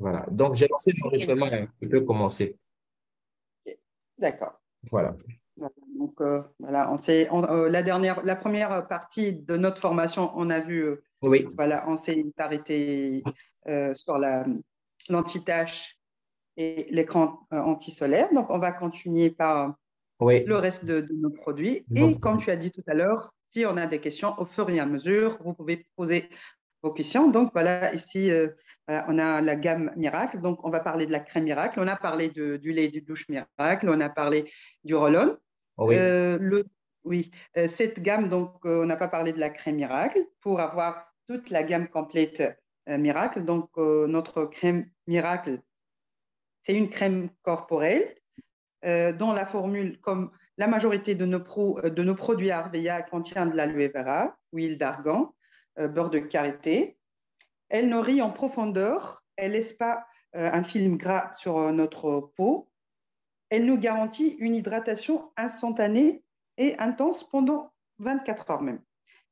Voilà. Donc, j'ai lancé l'enregistrement, hein. Tu peux commencer. D'accord. Voilà. Voilà. Donc, voilà, la première partie de notre formation, on a vu, Oui, voilà, on s'est arrêté sur l'anti-tache et l'écran anti-solaire. Donc, on va continuer par oui. le reste de nos produits. Et comme tu as dit tout à l'heure, si on a des questions, au fur et à mesure, vous pouvez poser vos questions. Donc, voilà, ici, on a la gamme Miracle. Donc, on va parler de la crème Miracle. On a parlé du lait de douche Miracle. On a parlé du roll-on. Oui. Euh, le, oui, cette gamme, donc, on n'a pas parlé de la crème Miracle. Pour avoir toute la gamme complète Miracle, donc, notre crème Miracle, c'est une crème corporelle dont la formule, comme la majorité de nos produits Arveia, contient de l'aloe vera, huile d'argan, beurre de karité. Elle nourrit en profondeur, elle ne laisse pas un film gras sur notre peau. Elle nous garantit une hydratation instantanée et intense pendant 24 heures même.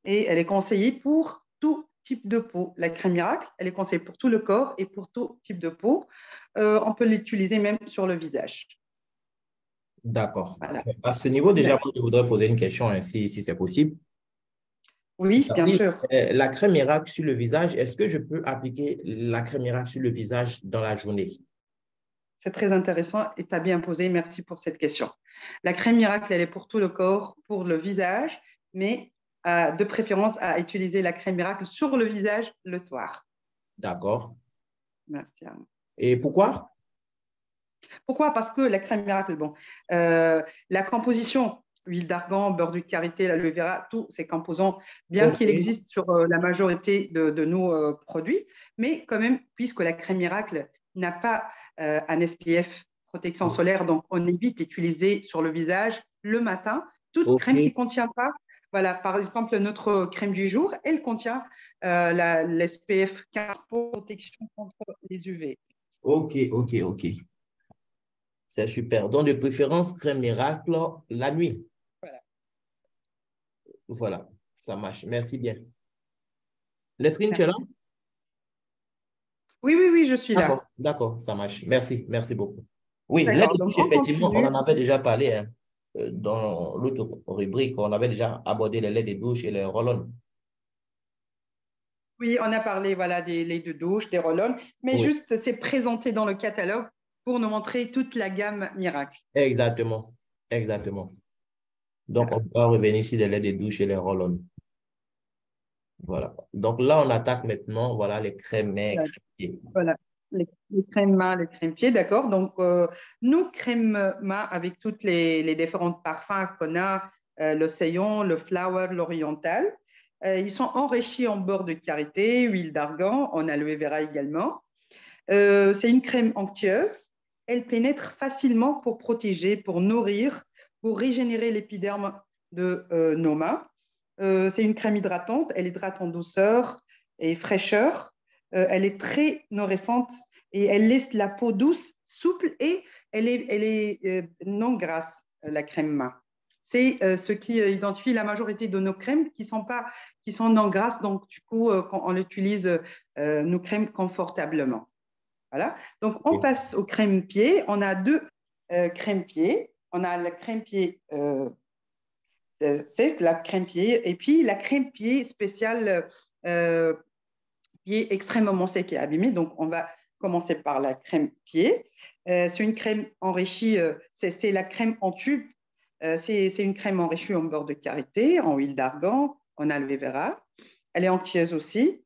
Et elle est conseillée pour tout type de peau. La crème miracle, elle est conseillée pour tout le corps et pour tout type de peau. On peut l'utiliser même sur le visage. D'accord. Voilà. À ce niveau, déjà, D'accord. moi, je voudrais poser une question, hein, si c'est possible. Oui, bien C'est-à-dire, sûr. la crème miracle sur le visage, est-ce que je peux appliquer la crème miracle sur le visage dans la journée? C'est très intéressant et tu as bien posé. Merci pour cette question. La crème miracle, elle est pour tout le corps, pour le visage, mais de préférence à utiliser la crème miracle sur le visage le soir. D'accord. Merci, Arnaud. Et pourquoi? Pourquoi? Parce que la crème miracle, bon, la composition, huile d'argan, beurre de karité, l'aloe vera, tous ces composants, bien Ok. qu'il existe sur la majorité de nos produits, mais quand même, puisque la crème miracle n'a pas un SPF, protection solaire, donc on évite d'utiliser sur le visage le matin toute Ok. crème qui ne contient pas. Voilà, par exemple, notre crème du jour, elle contient l'SPF 15 pour protection contre les UV. Ok, ok, ok. C'est super. Donc, de préférence, crème miracle la nuit. Voilà. Voilà, ça marche. Merci bien. Lesline, tu es là? Merci. Oui, oui, oui, je suis là. D'accord, d'accord, ça marche. Merci, merci beaucoup. Oui, l'aide D'accord, de donc bouche, on effectivement, on continue. en avait déjà parlé hein, dans l'autre rubrique. On avait déjà abordé les laits de douche et les roll-on. Oui, on a parlé voilà, des laits de douche, des roll-on, mais Oui, juste c'est présenté dans le catalogue pour nous montrer toute la gamme Miracle. exactement, exactement. Donc, on Voilà. va revenir sur les laits de douche et les roll-on. Voilà. Donc là, on attaque maintenant, voilà, les crèmes maigres. Voilà. Voilà. Les crèmes main, les crèmes pieds, d'accord. Donc, nous, crèmes main avec toutes les différents parfums qu'on a, l'océan, le flower, l'oriental, ils sont enrichis en beurre de karité, huile d'argan, en aloe vera également. C'est une crème onctueuse. Elle pénètre facilement pour protéger, pour nourrir, pour régénérer l'épiderme de nos mains. C'est une crème hydratante. Elle hydrate en douceur et fraîcheur. Elle est très nourrissante et elle laisse la peau douce, souple et elle est non grasse, la crème main. C'est ce qui identifie la majorité de nos crèmes qui sont non grasses. Donc, du coup, quand on l'utilise, nos crèmes confortablement. Voilà. Donc, on passe aux crèmes pieds. On a deux crèmes pieds. On a la crème pied, c'est la crème pied, et puis la crème pied spéciale euh, pied extrêmement sec et abîmé. Donc, on va commencer par la crème pied. C'est une crème enrichie, c'est la crème en tube. C'est une crème enrichie en beurre de karité, en huile d'argan, en aloe vera. Elle est anti-use aussi.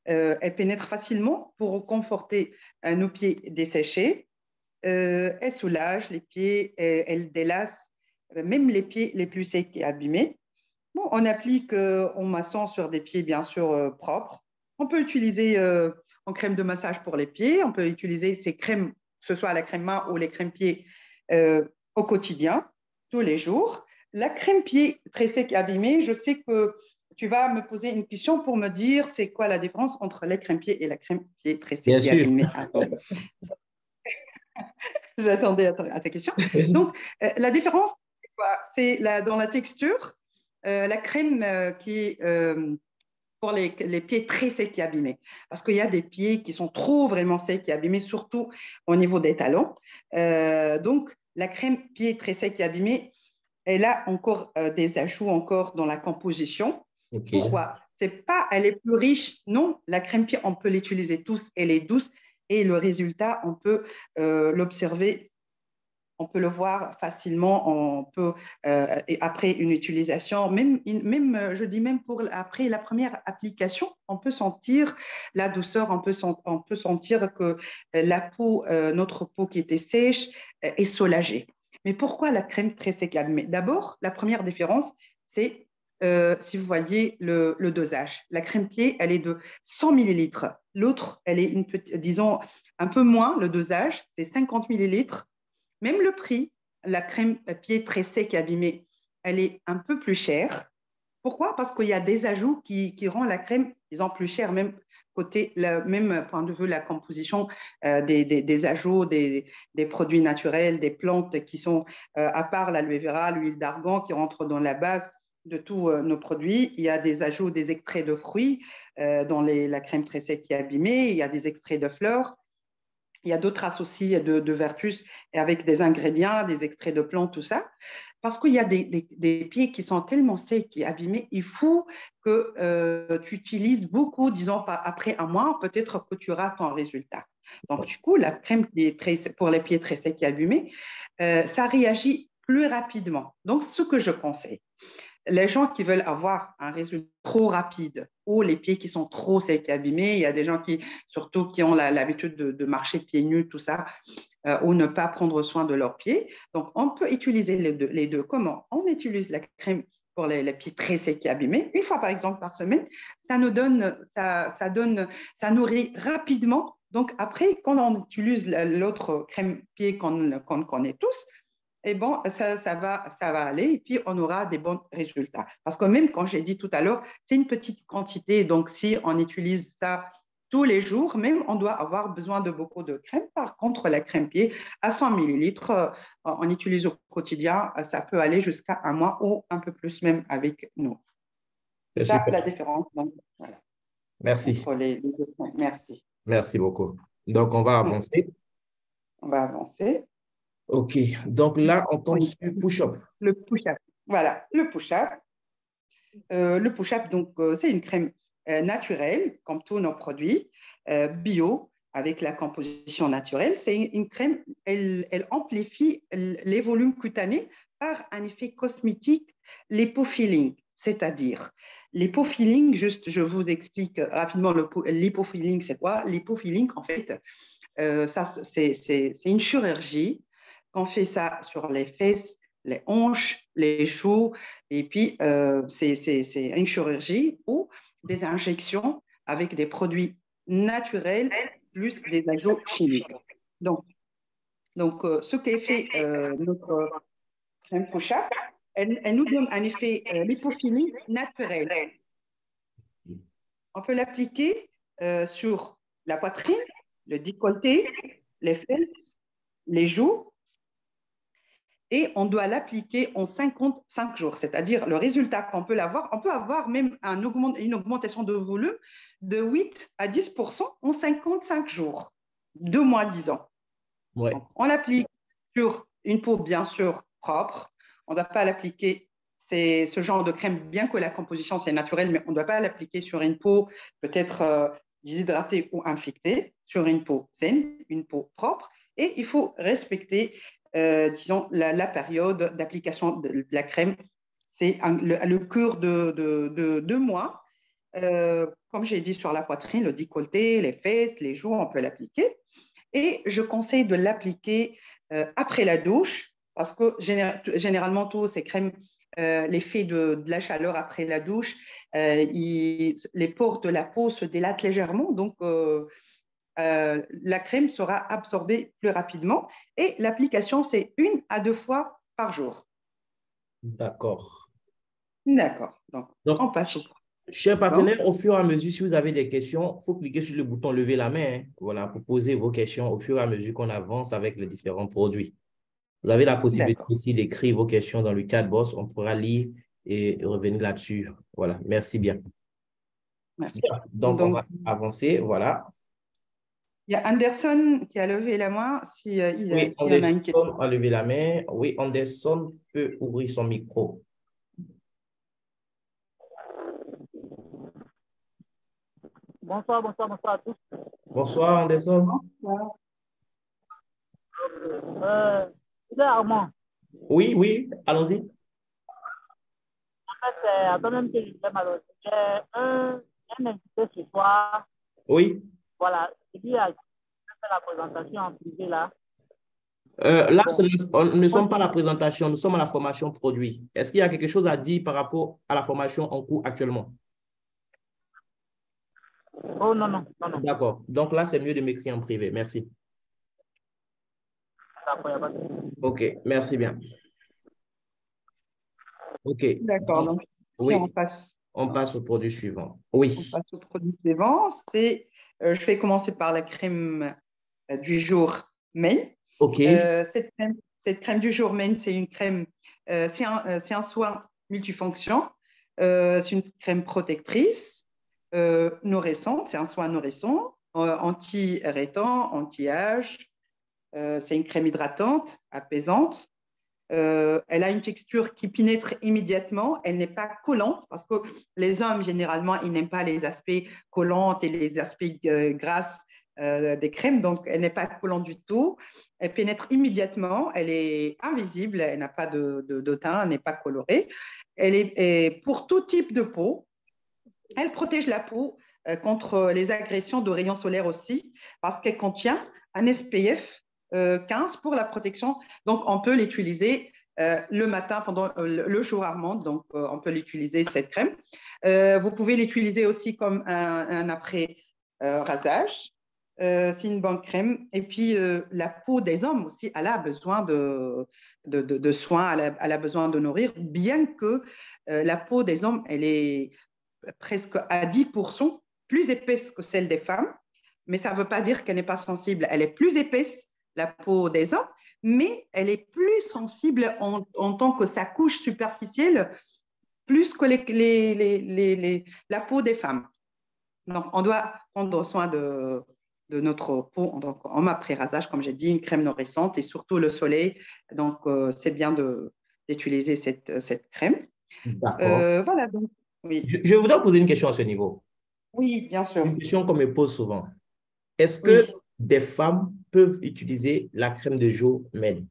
Elle pénètre facilement pour conforter nos pieds desséchés. Elle soulage les pieds, elle délace même les pieds les plus secs et abîmés. Bon, on applique en massant sur des pieds bien sûr propres. On peut utiliser en crème de massage pour les pieds. On peut utiliser ces crèmes, que ce soit la crème main ou les crèmes pieds au quotidien, tous les jours. La crème pied très sec et abîmée, je sais que tu vas me poser une question pour me dire c'est quoi la différence entre les crèmes pieds et la crème pied très sec Bien et sûr. abîmée. Attends, j'attendais à ta question. Donc, la différence, c'est quoi? C'est dans la texture. La crème qui est pour les pieds très secs et abîmés. Parce qu'il y a des pieds qui sont trop vraiment secs et abîmés, surtout au niveau des talons. Donc, la crème pieds très secs et abîmés, elle a encore des ajouts encore dans la composition. OK. Pourquoi? C'est pas, elle est plus riche. Non, la crème pied, on peut l'utiliser tous. Elle est douce et le résultat, on peut l'observer, on peut le voir facilement. On peut et après une utilisation, je dis même pour après la première application, on peut sentir la douceur, on peut sentir que la peau, notre peau qui était sèche, est soulagée. Mais pourquoi la crème très sec? Mais d'abord, la première différence, c'est si vous voyez le dosage. La crème pied, elle est de 100 millilitres. L'autre, elle est, disons, un peu moins, le dosage, c'est 50 millilitres. Même le prix, la crème pied très sec et abîmée, elle est un peu plus chère. Pourquoi? Parce qu'il y a des ajouts qui rendent la crème, disons, plus chère, même côté, même point de vue la composition des ajouts, des produits naturels, des plantes qui sont, à part l'aloe vera, l'huile d'argan qui rentre dans la base de tous nos produits, il y a des ajouts, des extraits de fruits dans la crème très sec et abîmée, il y a des extraits de fleurs. Il y a d'autres associés de vertus et avec des ingrédients, des extraits de plantes, tout ça. Parce qu'il y a des pieds qui sont tellement secs et abîmés, il faut que tu utilises beaucoup, disons, après un mois, peut-être que tu auras ton résultat. Donc, du coup, la crème pour les pieds très secs et abîmés, ça réagit plus rapidement. Donc, ce que je conseille, les gens qui veulent avoir un résultat trop rapide ou les pieds qui sont trop secs et abîmés, il y a des gens qui, surtout qui ont l'habitude de marcher pieds nus, tout ça, ou ne pas prendre soin de leurs pieds. Donc, on peut utiliser les deux. Comment? On utilise la crème pour les pieds très secs et abîmés, une fois par exemple par semaine. Ça nous donne, ça nourrit rapidement. Donc, après, quand on utilise l'autre crème pied qu'on connaît tous, et bon, ça va aller et puis on aura des bons résultats. Parce que même quand j'ai dit tout à l'heure, c'est une petite quantité. Donc, si on utilise ça tous les jours, même on doit avoir besoin de beaucoup de crème. Par contre, la crème pied à 100 millilitres, on utilise au quotidien, ça peut aller jusqu'à un mois ou un peu plus même avec nous. C'est C'est ça super. la différence donc, voilà, Merci. entre les deux points. Merci. Merci beaucoup. Donc, on va Merci. avancer. On va avancer. OK. Donc là, on tombe Oui, sur push-up. le push-up. Voilà, le push-up. Le push-up, donc, c'est une crème naturelle, comme tous nos produits, bio, avec la composition naturelle. C'est une crème, elle amplifie les volumes cutanés par un effet cosmétique, l'hypofilling, c'est-à-dire l'hypofilling, juste je vous explique rapidement l'hypofilling, c'est quoi? L'hypofilling, en fait, c'est une chirurgie qu'on fait ça sur les fesses, les hanches, les joues, et puis c'est une chirurgie ou des injections avec des produits naturels plus des ajouts chimiques. Donc, ce qu'est fait notre crème push-up, elle nous donne un effet lipophilie naturel. On peut l'appliquer sur la poitrine, le décolleté, les fesses, les joues, et on doit l'appliquer en 55 jours. C'est-à-dire le résultat qu'on peut avoir, on peut avoir même une augmentation de volume de 8 à 10 en 55 jours, 2 mois, disons. Ouais. Donc, on l'applique sur une peau bien sûr propre. On ne doit pas l'appliquer, c'est ce genre de crème, bien que la composition c'est naturel, mais on ne doit pas l'appliquer sur une peau peut-être déshydratée ou infectée, sur une peau saine, une peau propre. Et il faut respecter, disons, la période d'application de la crème. C'est le cure de 2 mois. Comme j'ai dit, sur la poitrine, le décolleté, les fesses, les joues, on peut l'appliquer. Et je conseille de l'appliquer après la douche, parce que généralement, tous ces crèmes, l'effet de la chaleur après la douche, les pores de la peau se dilatent légèrement, donc la crème sera absorbée plus rapidement. Et l'application, c'est 1 à 2 fois par jour. D'accord. D'accord. Donc, on Donc, passe au chers suivant. partenaires, au fur et à mesure, si vous avez des questions, il faut cliquer sur le bouton lever la main, hein, voilà, pour poser vos questions au fur et à mesure qu'on avance avec les différents produits. Vous avez la possibilité D'accord. aussi d'écrire vos questions dans le chat box. On pourra lire et revenir là-dessus. Voilà. Merci bien. Merci. Bien. Donc, on Donc, va avancer. Voilà. il y a Anderson qui a levé la main si, Oui, s'il y en a une question. Anderson a levé la main. Oui, Anderson peut ouvrir son micro. Bonsoir, bonsoir, bonsoir à tous. Bonsoir, Anderson. Voilà. C'est Armand. Oui, oui, allons-y. En fait, c'est à toi-même que je fais malheureusement. J'ai un invité ce soir. Oui. Voilà, c'est lui a fait la présentation en privé là. Là, Bon, nous ne sommes pas à la présentation, nous sommes à la formation produit. Est-ce qu'il y a quelque chose à dire par rapport à la formation en cours actuellement? oh non, non, non, non. D'accord. Donc là, c'est mieux de m'écrire en privé. Merci. D'accord, il n'y a pas de souci. OK, merci bien. OK. D'accord. Donc, Donc, si oui, on passe au produit suivant. on Oui. passe au produit suivant, je vais commencer par la crème du jour May. OK. Cette crème du jour May, c'est une crème, c'est un soin multifonction. C'est une crème protectrice, nourrissante, c'est un soin nourrissant, anti-irritant, anti-âge. C'est une crème hydratante, apaisante. Elle a une texture qui pénètre immédiatement. Elle n'est pas collante parce que les hommes, généralement, ils n'aiment pas les aspects collants et les aspects gras des crèmes. Donc, elle n'est pas collante du tout. Elle pénètre immédiatement. Elle est invisible. Elle n'a pas de teint. Elle n'est pas colorée. Elle est pour tout type de peau. Elle protège la peau contre les agressions de rayons solaires aussi parce qu'elle contient un SPF 15 pour la protection. Donc, on peut l'utiliser le matin pendant le jour Armand. Donc, on peut l'utiliser, cette crème. Vous pouvez l'utiliser aussi comme un après-rasage. C'est une bonne crème. Et puis, la peau des hommes aussi, elle a besoin de soins, elle a besoin de nourrir, bien que la peau des hommes, elle est presque à 10% plus épaisse que celle des femmes, mais ça ne veut pas dire qu'elle n'est pas sensible. Elle est plus épaisse, la peau des hommes, mais elle est plus sensible en tant que sa couche superficielle, plus que la peau des femmes. Donc, on doit prendre soin de notre peau en après-rasage, comme j'ai dit, une crème nourrissante et surtout le soleil. Donc, c'est bien d'utiliser cette crème. D'accord. Voilà, donc, oui. Je voudrais poser une question à ce niveau. Oui, bien sûr. Une question qu'on me pose souvent. Est-ce que Oui. des femmes peuvent utiliser la crème de jour Men?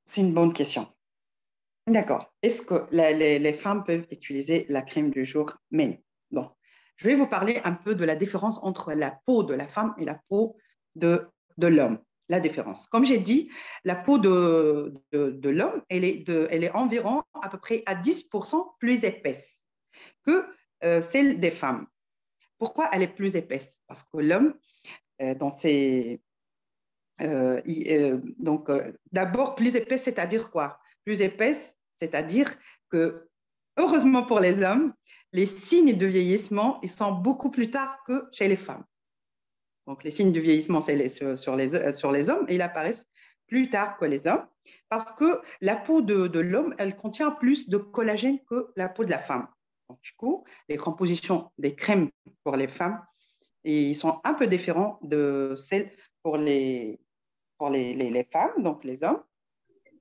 C'est une bonne question. D'accord. Est-ce que les femmes peuvent utiliser la crème du jour Men? Bon, je vais vous parler un peu de la différence entre la peau de la femme et la peau de l'homme. La différence. Comme j'ai dit, la peau de l'homme, elle est environ à peu près à 10% plus épaisse que celle des femmes. Pourquoi elle est plus épaisse? Parce que l'homme, dans ses donc, d'abord, plus épaisse, c'est-à-dire quoi? Plus épaisse, c'est-à-dire que, heureusement pour les hommes, les signes de vieillissement, ils sont beaucoup plus tard que chez les femmes. Donc, les signes de vieillissement, c'est sur les hommes, et ils apparaissent plus tard que les hommes, parce que la peau de l'homme, elle contient plus de collagène que la peau de la femme. Donc, du coup, les compositions des crèmes pour les femmes, ils sont un peu différents de celles pour les femmes, donc les hommes.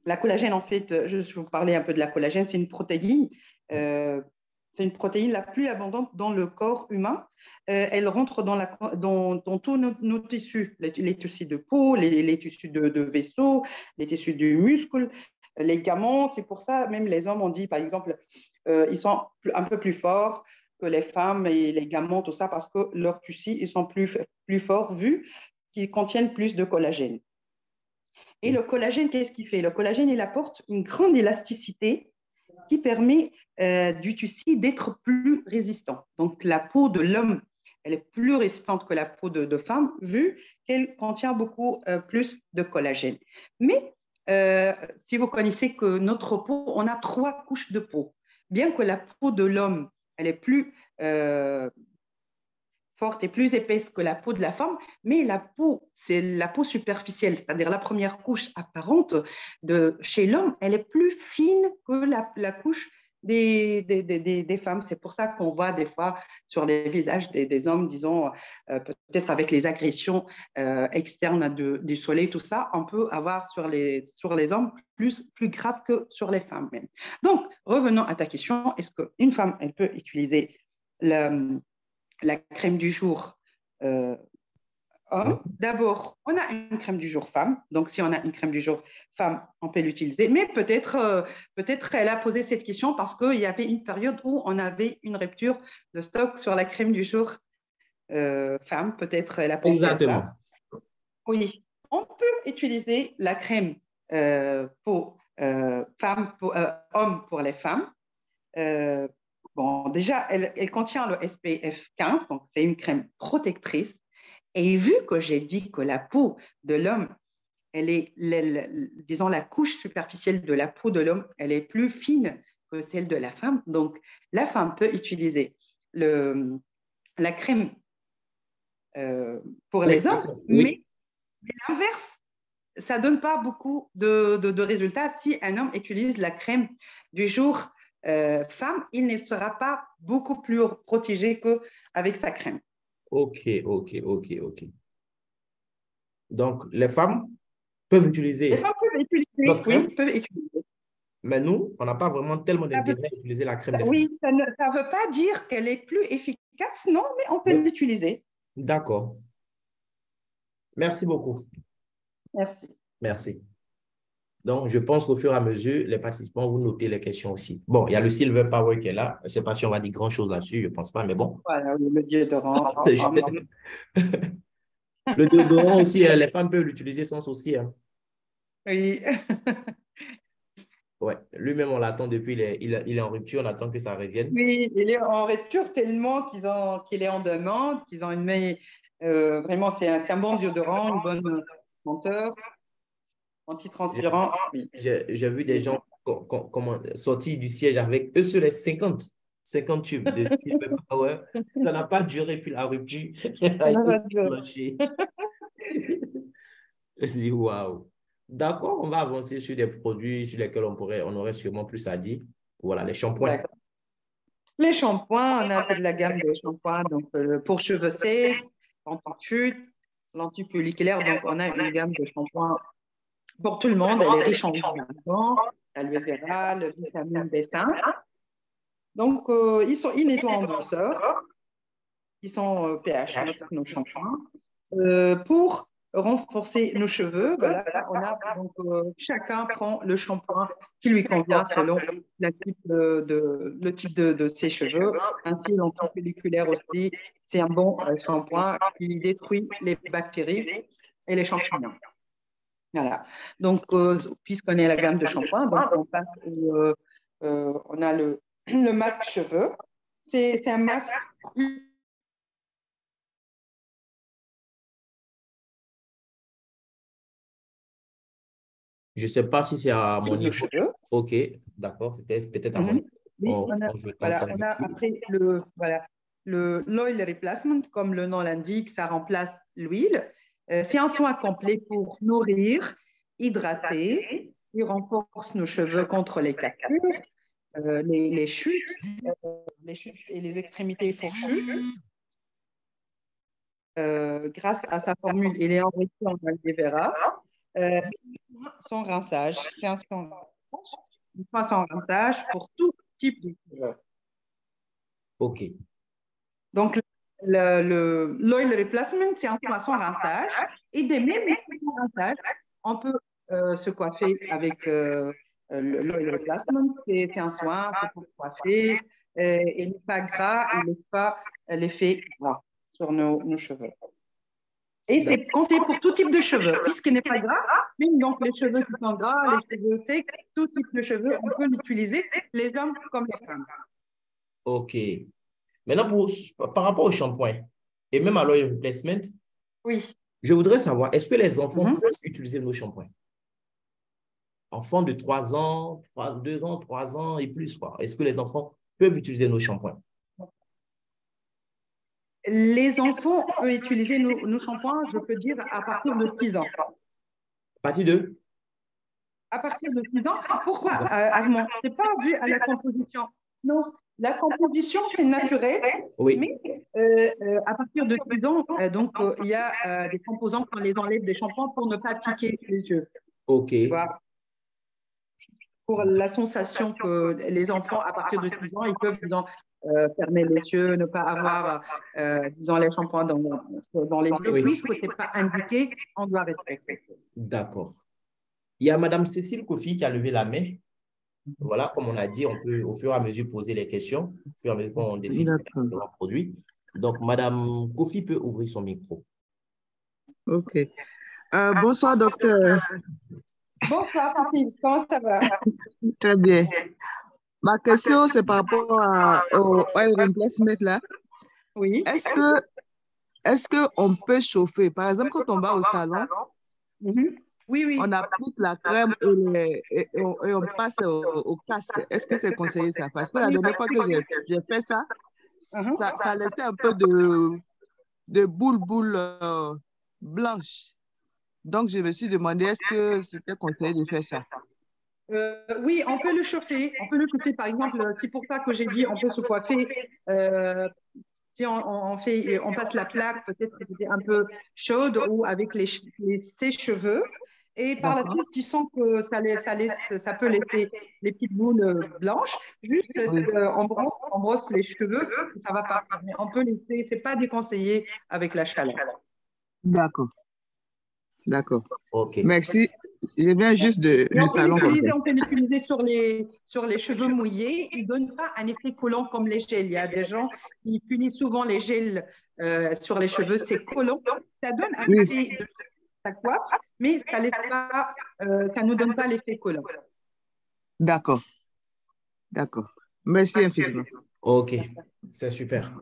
La collagène, en fait, je vais vous parler un peu de la collagène, c'est une protéine la plus abondante dans le corps humain. Elle rentre dans tous nos tissus, les tissus de peau, les tissus de vaisseaux, les tissus du muscle, les ligaments. C'est pour ça, même les hommes, on dit, par exemple, ils sont un peu plus forts que les femmes et les ligaments, tout ça, parce que leurs tissus, ils sont plus forts vu qu'ils contiennent plus de collagène. Et le collagène, qu'est-ce qu'il fait? Le collagène, il apporte une grande élasticité qui permet du tissu d'être plus résistant. Donc, la peau de l'homme, elle est plus résistante que la peau de femme, vu qu'elle contient beaucoup plus de collagène. Mais si vous connaissez que notre peau, on a 3 couches de peau. Bien que la peau de l'homme, elle est plus forte et plus épaisse que la peau de la femme, mais la peau, c'est la peau superficielle, c'est-à-dire la première couche apparente chez l'homme, elle est plus fine que la couche des femmes. C'est pour ça qu'on voit des fois sur les visages des hommes, disons, peut-être avec les agressions externes du soleil, tout ça, on peut avoir sur les hommes plus grave que sur les femmes même. Donc, revenons à ta question. Est-ce qu'une femme, elle peut utiliser la crème du jour homme? D'abord, on a une crème du jour femme. Donc, si on a une crème du jour femme, on peut l'utiliser. Mais peut-être elle a posé cette question parce qu'il y avait une période où on avait une rupture de stock sur la crème du jour femme. Peut-être elle a pensé à Exactement. ça. Oui, on peut utiliser la crème pour hommes pour les femmes. Bon, déjà, elle contient le SPF 15, donc c'est une crème protectrice. Et vu que j'ai dit que la peau de l'homme, elle est, disons, la couche superficielle de la peau de l'homme, elle est plus fine que celle de la femme. Donc, la femme peut utiliser la crème pour les hommes, Oui. mais l'inverse, ça ne donne pas beaucoup de résultats. Si un homme utilise la crème du jour femme, il ne sera pas beaucoup plus protégé qu'avec sa crème. OK. Donc, les femmes peuvent utiliser. Les femmes peuvent utiliser, notre crème, oui, peuvent utiliser. mais nous, on n'a pas vraiment tellement d'intérêt à utiliser la crème des femmes. Oui, ça ne veut pas dire qu'elle est plus efficace, non, mais on peut l'utiliser. D'accord. Merci beaucoup. Merci. Donc, je pense qu'au fur et à mesure, les participants vont noter les questions aussi. Bon, il y a le Silver Power qui est là. Je ne sais pas si on va dire grand-chose là-dessus, je ne pense pas, mais bon. Voilà, oui, le déodorant. Le déodorant aussi, les femmes peuvent l'utiliser sans souci. Hein. Oui. Ouais, lui-même, on l'attend depuis, il est en rupture, on attend que ça revienne. Oui, il est en rupture tellement qu'il est en demande, qu'ils ont vraiment, c'est un bon déodorant, une bonne senteur, antitranspirant. Oui. J'ai vu des gens sortir du siège avec eux sur les 50 tubes de Silver Power. Ça n'a pas duré, puis la rupture a été clenchée. Je dis, waouh. D'accord, on va avancer sur des produits sur lesquels on aurait sûrement plus à dire. Voilà, les shampoings. Les shampoings, on a toute la gamme de shampoings, donc pour cheveux secs, anti-chute, l'antifolliculaire, donc on a une gamme de shampoings pour tout le monde. Elle est riche en vitamines, l'aloe vera, le vitamine B5. Donc, ils nettoient en douceur. Ils sont pH neutre, nos shampoings. Pour renforcer nos cheveux, voilà, donc, chacun prend le shampoing qui lui convient selon le type de ses cheveux. Ainsi, l'antifolliculaire aussi, c'est un bon shampoing qui détruit les bactéries et les champignons. Voilà. Donc, puisqu'on est à la gamme de shampoing, donc on passe on a le masque cheveux. C'est un masque. Je ne sais pas si c'est à mon niveau. OK, d'accord, c'était peut-être à mon niveau. Oui, on a après l'oil replacement, comme le nom l'indique, ça remplace l'huile. C'est un soin complet pour nourrir, hydrater, il renforce nos cheveux contre les cassures, les chutes et les extrémités fourchues. Grâce à sa formule, il est enrichi en aloe vera. Sans rinçage, c'est un sans rinçage pour tout type de cheveux. OK. Donc, l'oil replacement, c'est un soin sans rinçage. Et des mêmes sans rinçage, on peut se coiffer avec l'oil replacement. C'est un soin pour coiffer. Il n'est pas gras, il n'est pas l'effet gras sur nos cheveux. Et c'est conseillé pour tout type de cheveux, puisqu'il n'est pas gras. Donc, les cheveux qui sont gras, les cheveux secs, tout type de cheveux, on peut l'utiliser, les hommes comme les femmes. OK. Maintenant, par rapport au shampoing et même à l'oil replacement, oui. Je voudrais savoir, est-ce que les enfants peuvent utiliser nos shampoings? Enfants de 3 ans, 2 ans, 3 ans et plus, quoi. Est-ce que les enfants peuvent utiliser nos shampoings? Les enfants peuvent utiliser nos shampoings, je peux dire, à partir de 6 ans. À partir de? À partir de 6 ans. Pourquoi, Armand? Ce n'est pas vu à la composition. Non, la composition, c'est naturel, Oui. mais à partir de 6 ans, il y a des composants qu'on les enlève des shampoings pour ne pas piquer les yeux. OK. Tu vois, pour la sensation que les enfants, à partir de 6 ans, ils peuvent, disons, fermer les yeux, ne pas avoir, disons, les shampoings dans les yeux, Oui. puisque ce n'est pas indiqué, on doit respecter. D'accord. Il y a Madame Cécile Kofi qui a levé la main. Voilà, comme on a dit, on peut au fur et à mesure poser les questions, au fur et à mesure qu'on définit les différents produits. Donc, Madame Kofi peut ouvrir son micro. OK. Bonsoir, docteur. Bonsoir, Cécile. Comment ça va? Très bien. Ma question, c'est par rapport au oil replacement là. Oui. Est-ce qu'on peut chauffer? Par exemple, quand on va au salon, oui. on applique la crème et on passe au casque. Est-ce que c'est conseillé ça? Parce que la dernière fois que j'ai fait ça, ça laissait un peu de boule blanche. Donc, je me suis demandé, est-ce que c'était conseillé de faire ça? Oui, on peut le chauffer. On peut le chauffer, par exemple, c'est pour ça que j'ai dit on peut se coiffer. Si on passe la plaque, peut-être que c'était un peu chaude ou avec ses cheveux. Et par la suite, tu sens que ça peut laisser les petites boules blanches. Juste, on brosse les cheveux, ça va partir. Mais on peut laisser, c'est pas déconseillé avec la chaleur. D'accord. D'accord. OK. Merci. Je viens juste du salon. On peut l'utiliser sur les cheveux mouillés. Il ne donne pas un effet collant comme les gels. Il y a des gens qui utilisent souvent les gels sur les cheveux. C'est collant. Ça donne un effet de sa coiffe, mais ça ne nous donne pas l'effet collant. D'accord. D'accord. Merci infiniment. OK, c'est super.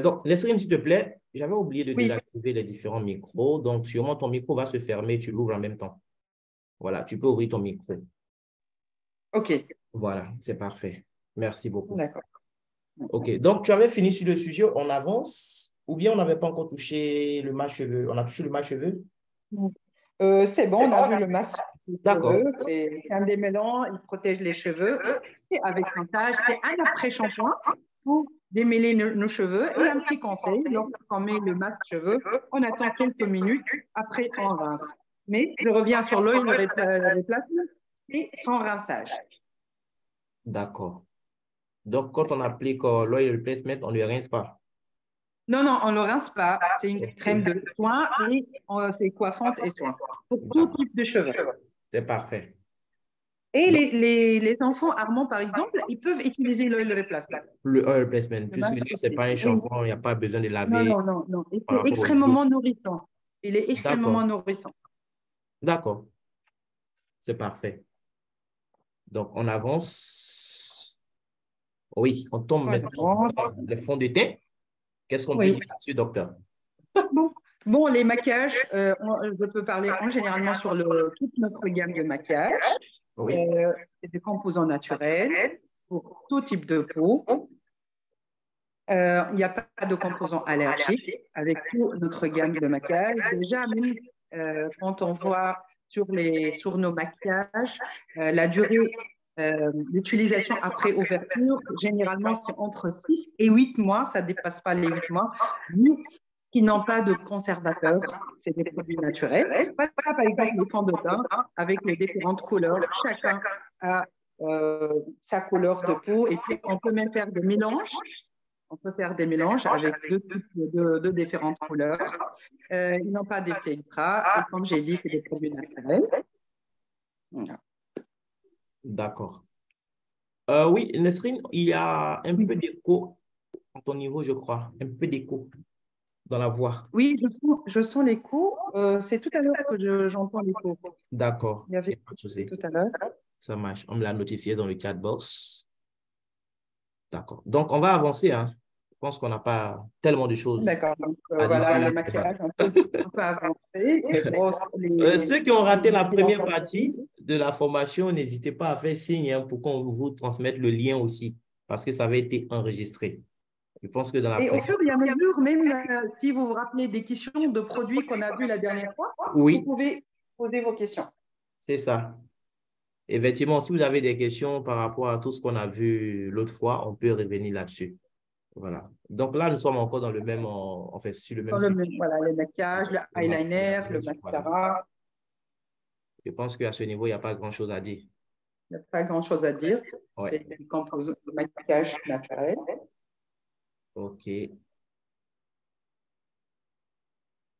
Donc, Nesrine, s'il te plaît, j'avais oublié de désactiver les différents micros. Donc, sûrement, ton micro va se fermer. Tu l'ouvres en même temps. Voilà, tu peux ouvrir ton micro. OK. Voilà, c'est parfait. Merci beaucoup. D'accord. OK, donc tu avais fini sur le sujet, on avance ou bien on n'avait pas encore touché le mâche-cheveux? On a touché le mâche-cheveux? C'est bon, on a vu le masque. D'accord. C'est un démêlant, il protège les cheveux. Et avec rinçage, c'est un après-shampoing pour démêler nos cheveux. Et un petit conseil, lorsqu'on met le masque cheveux, on attend quelques minutes, après on rince. Mais je reviens sur l'oil replacement et sans rinçage. D'accord. Donc, quand on applique l'oil replacement, on ne le rince pas? Non, on ne le rince pas. C'est une crème de soin et c'est coiffante et soin pour tout type de cheveux. C'est parfait. Et les enfants, Armand, par exemple, ils peuvent utiliser l'oil replacement. Le oil replacement, puisque ce n'est pas un shampoing, il n'y a pas besoin de laver. Non. Il est extrêmement nourrissant. Il est extrêmement nourrissant. D'accord. C'est parfait. Donc, on avance. Oui, on tombe maintenant dans les fonds de teint. Qu'est-ce qu'on peut dire là-dessus, docteur? Bon, les maquillages, je peux parler généralement sur toute notre gamme de maquillage. Oui. C'est des composants naturels pour tout type de peau. Il n'y a pas de composants allergiques avec toute notre gamme de maquillage. Déjà, même quand on voit sur nos maquillages, la durée d'utilisation après ouverture, généralement, c'est entre 6 et 8 mois. Ça ne dépasse pas les 8 mois, vu qu'ils n'ont pas de conservateur. C'est des produits naturels. Voilà, par exemple, les fonds de teint avec les différentes couleurs. Chacun a sa couleur de peau. Et puis, on peut même faire des mélanges. On peut faire des mélanges avec deux différentes couleurs. Ils n'ont pas d'effet gras. Et comme j'ai dit, c'est des produits naturels. Voilà. D'accord. Oui, Nesrine, il y a un peu d'écho à ton niveau, je crois. Un peu d'écho dans la voix. Oui, je sens l'écho. C'est tout à l'heure que j'entends l'écho. D'accord. Il y avait pas de souci. tout à l'heure. Ça marche. On me l'a notifié dans le chat box. D'accord. Donc, on va avancer. Hein. Je pense qu'on n'a pas tellement de choses. D'accord. Donc, voilà, le maquillage, on peut avancer. Ceux qui ont raté la première partie de la formation, n'hésitez pas à faire signe pour qu'on vous transmette le lien aussi, parce que ça avait été enregistré. Je pense que dans la au fur et à mesure, même si vous vous rappelez des questions de produits qu'on a vus la dernière fois, vous pouvez poser vos questions. C'est ça. Effectivement, si vous avez des questions par rapport à tout ce qu'on a vu l'autre fois, on peut revenir là-dessus. Voilà. Donc là, nous sommes encore dans le même, en fait, sur le même sujet. Voilà, le maquillage, le eyeliner, le mascara. Voilà. Je pense qu'à ce niveau, il n'y a pas grand-chose à dire. Il n'y a pas grand-chose à dire. Ouais. C'est des composants de maquillage naturel. OK.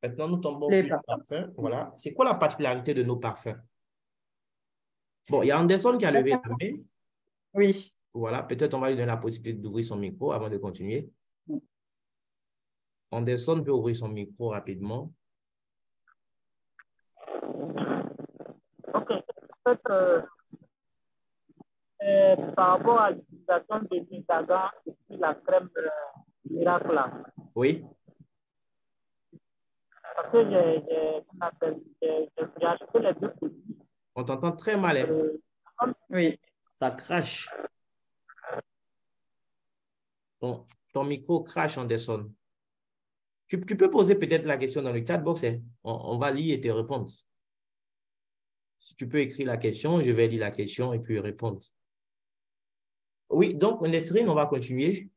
Maintenant, nous tombons sur les parfums. Voilà. C'est quoi la particularité de nos parfums? Bon, il y a Anderson qui a levé la main. Oui. Voilà. Peut-être on va lui donner la possibilité d'ouvrir son micro avant de continuer. Anderson peut ouvrir son micro rapidement. OK. Par rapport à l'utilisation des médicaments et puis la crème miracle là. Oui. Parce que j'ai acheté les deux produits. On t'entend très mal. Hein? Oui. Ça crache. Ton micro crache, Anderson. Tu peux poser peut-être la question dans le chat box. Hein? On va lire et te répondre. Si tu peux écrire la question, je vais lire la question et puis répondre. Oui, donc, Nesrine, on va continuer.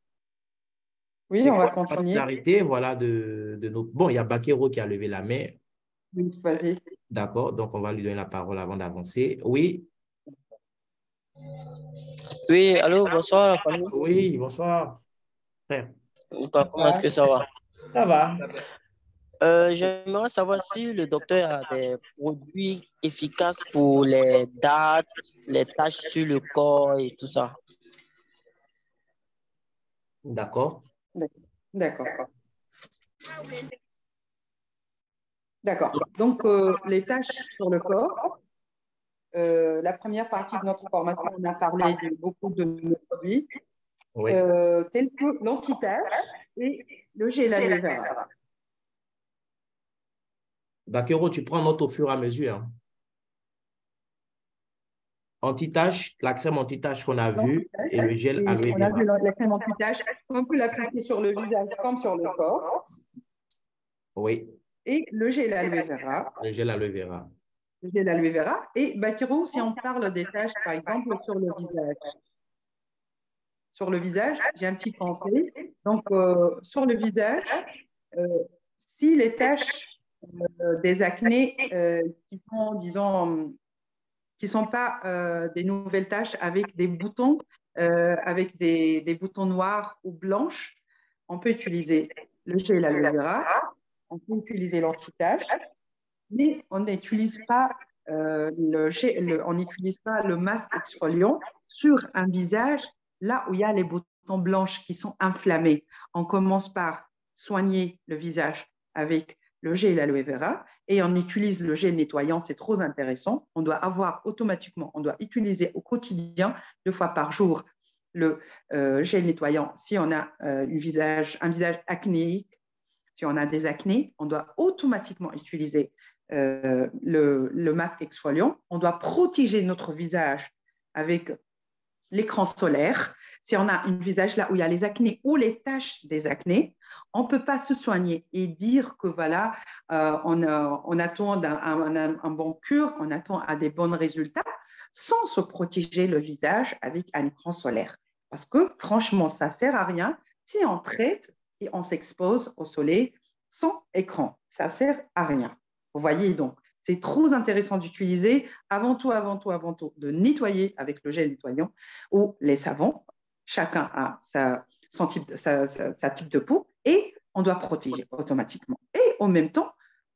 Oui, on va continuer. L'arrêté, voilà, de nos... Bon, il y a Bakero qui a levé la main. Oui, vas-y. D'accord, donc on va lui donner la parole avant d'avancer. Oui. Oui, allô, bonsoir. Oui, bonsoir. Comment est-ce que ça va? Ça va. J'aimerais savoir si le docteur a des produits efficaces pour les dards, les taches sur le corps et tout ça. D'accord. D'accord. D'accord. Donc, les taches sur le corps, la première partie de notre formation, on a parlé de beaucoup de nos produits, oui. Tels que l'anti-tache et le gel aloe vera. Bakero, tu prends note au fur et à mesure. Hein. Anti-tache, la crème anti-tache qu'on a vue et le gel aloe vera. On a vu la crème anti-tache, on peut l'appliquer sur le visage comme sur le corps. Oui. Et le gel aloe vera. Le gel aloe vera. Le gel aloe vera. Et Bakero, si on parle des taches, par exemple, sur le visage. Sur le visage, j'ai un petit conseil. Donc, sur le visage, si les taches des acnés qui sont, disons, qui ne sont pas des nouvelles taches avec des boutons, avec des boutons noirs ou blanches, on peut utiliser le gel aloe vera, on peut utiliser l'anti-tache, mais on n'utilise pas on n'utilise pas le masque exfoliant sur un visage là où il y a les boutons blanches qui sont inflammés. On commence par soigner le visage avec le gel aloe vera et on utilise le gel nettoyant, c'est trop intéressant. On doit avoir automatiquement, on doit utiliser au quotidien 2 fois par jour le gel nettoyant si on a un visage acnéique. Si on a des acnés, on doit automatiquement utiliser le masque exfoliant. On doit protéger notre visage avec l'écran solaire. Si on a un visage là où il y a les acnés ou les taches des acnés, on ne peut pas se soigner et dire que voilà, on attend un bon cure, on attend à des bons résultats sans se protéger le visage avec un écran solaire. Parce que franchement, ça ne sert à rien si on traite et on s'expose au soleil sans écran. Ça ne sert à rien. Vous voyez donc, c'est trop intéressant d'utiliser avant tout, de nettoyer avec le gel nettoyant ou les savons. Chacun a sa type de peau et on doit protéger automatiquement. Et en même temps,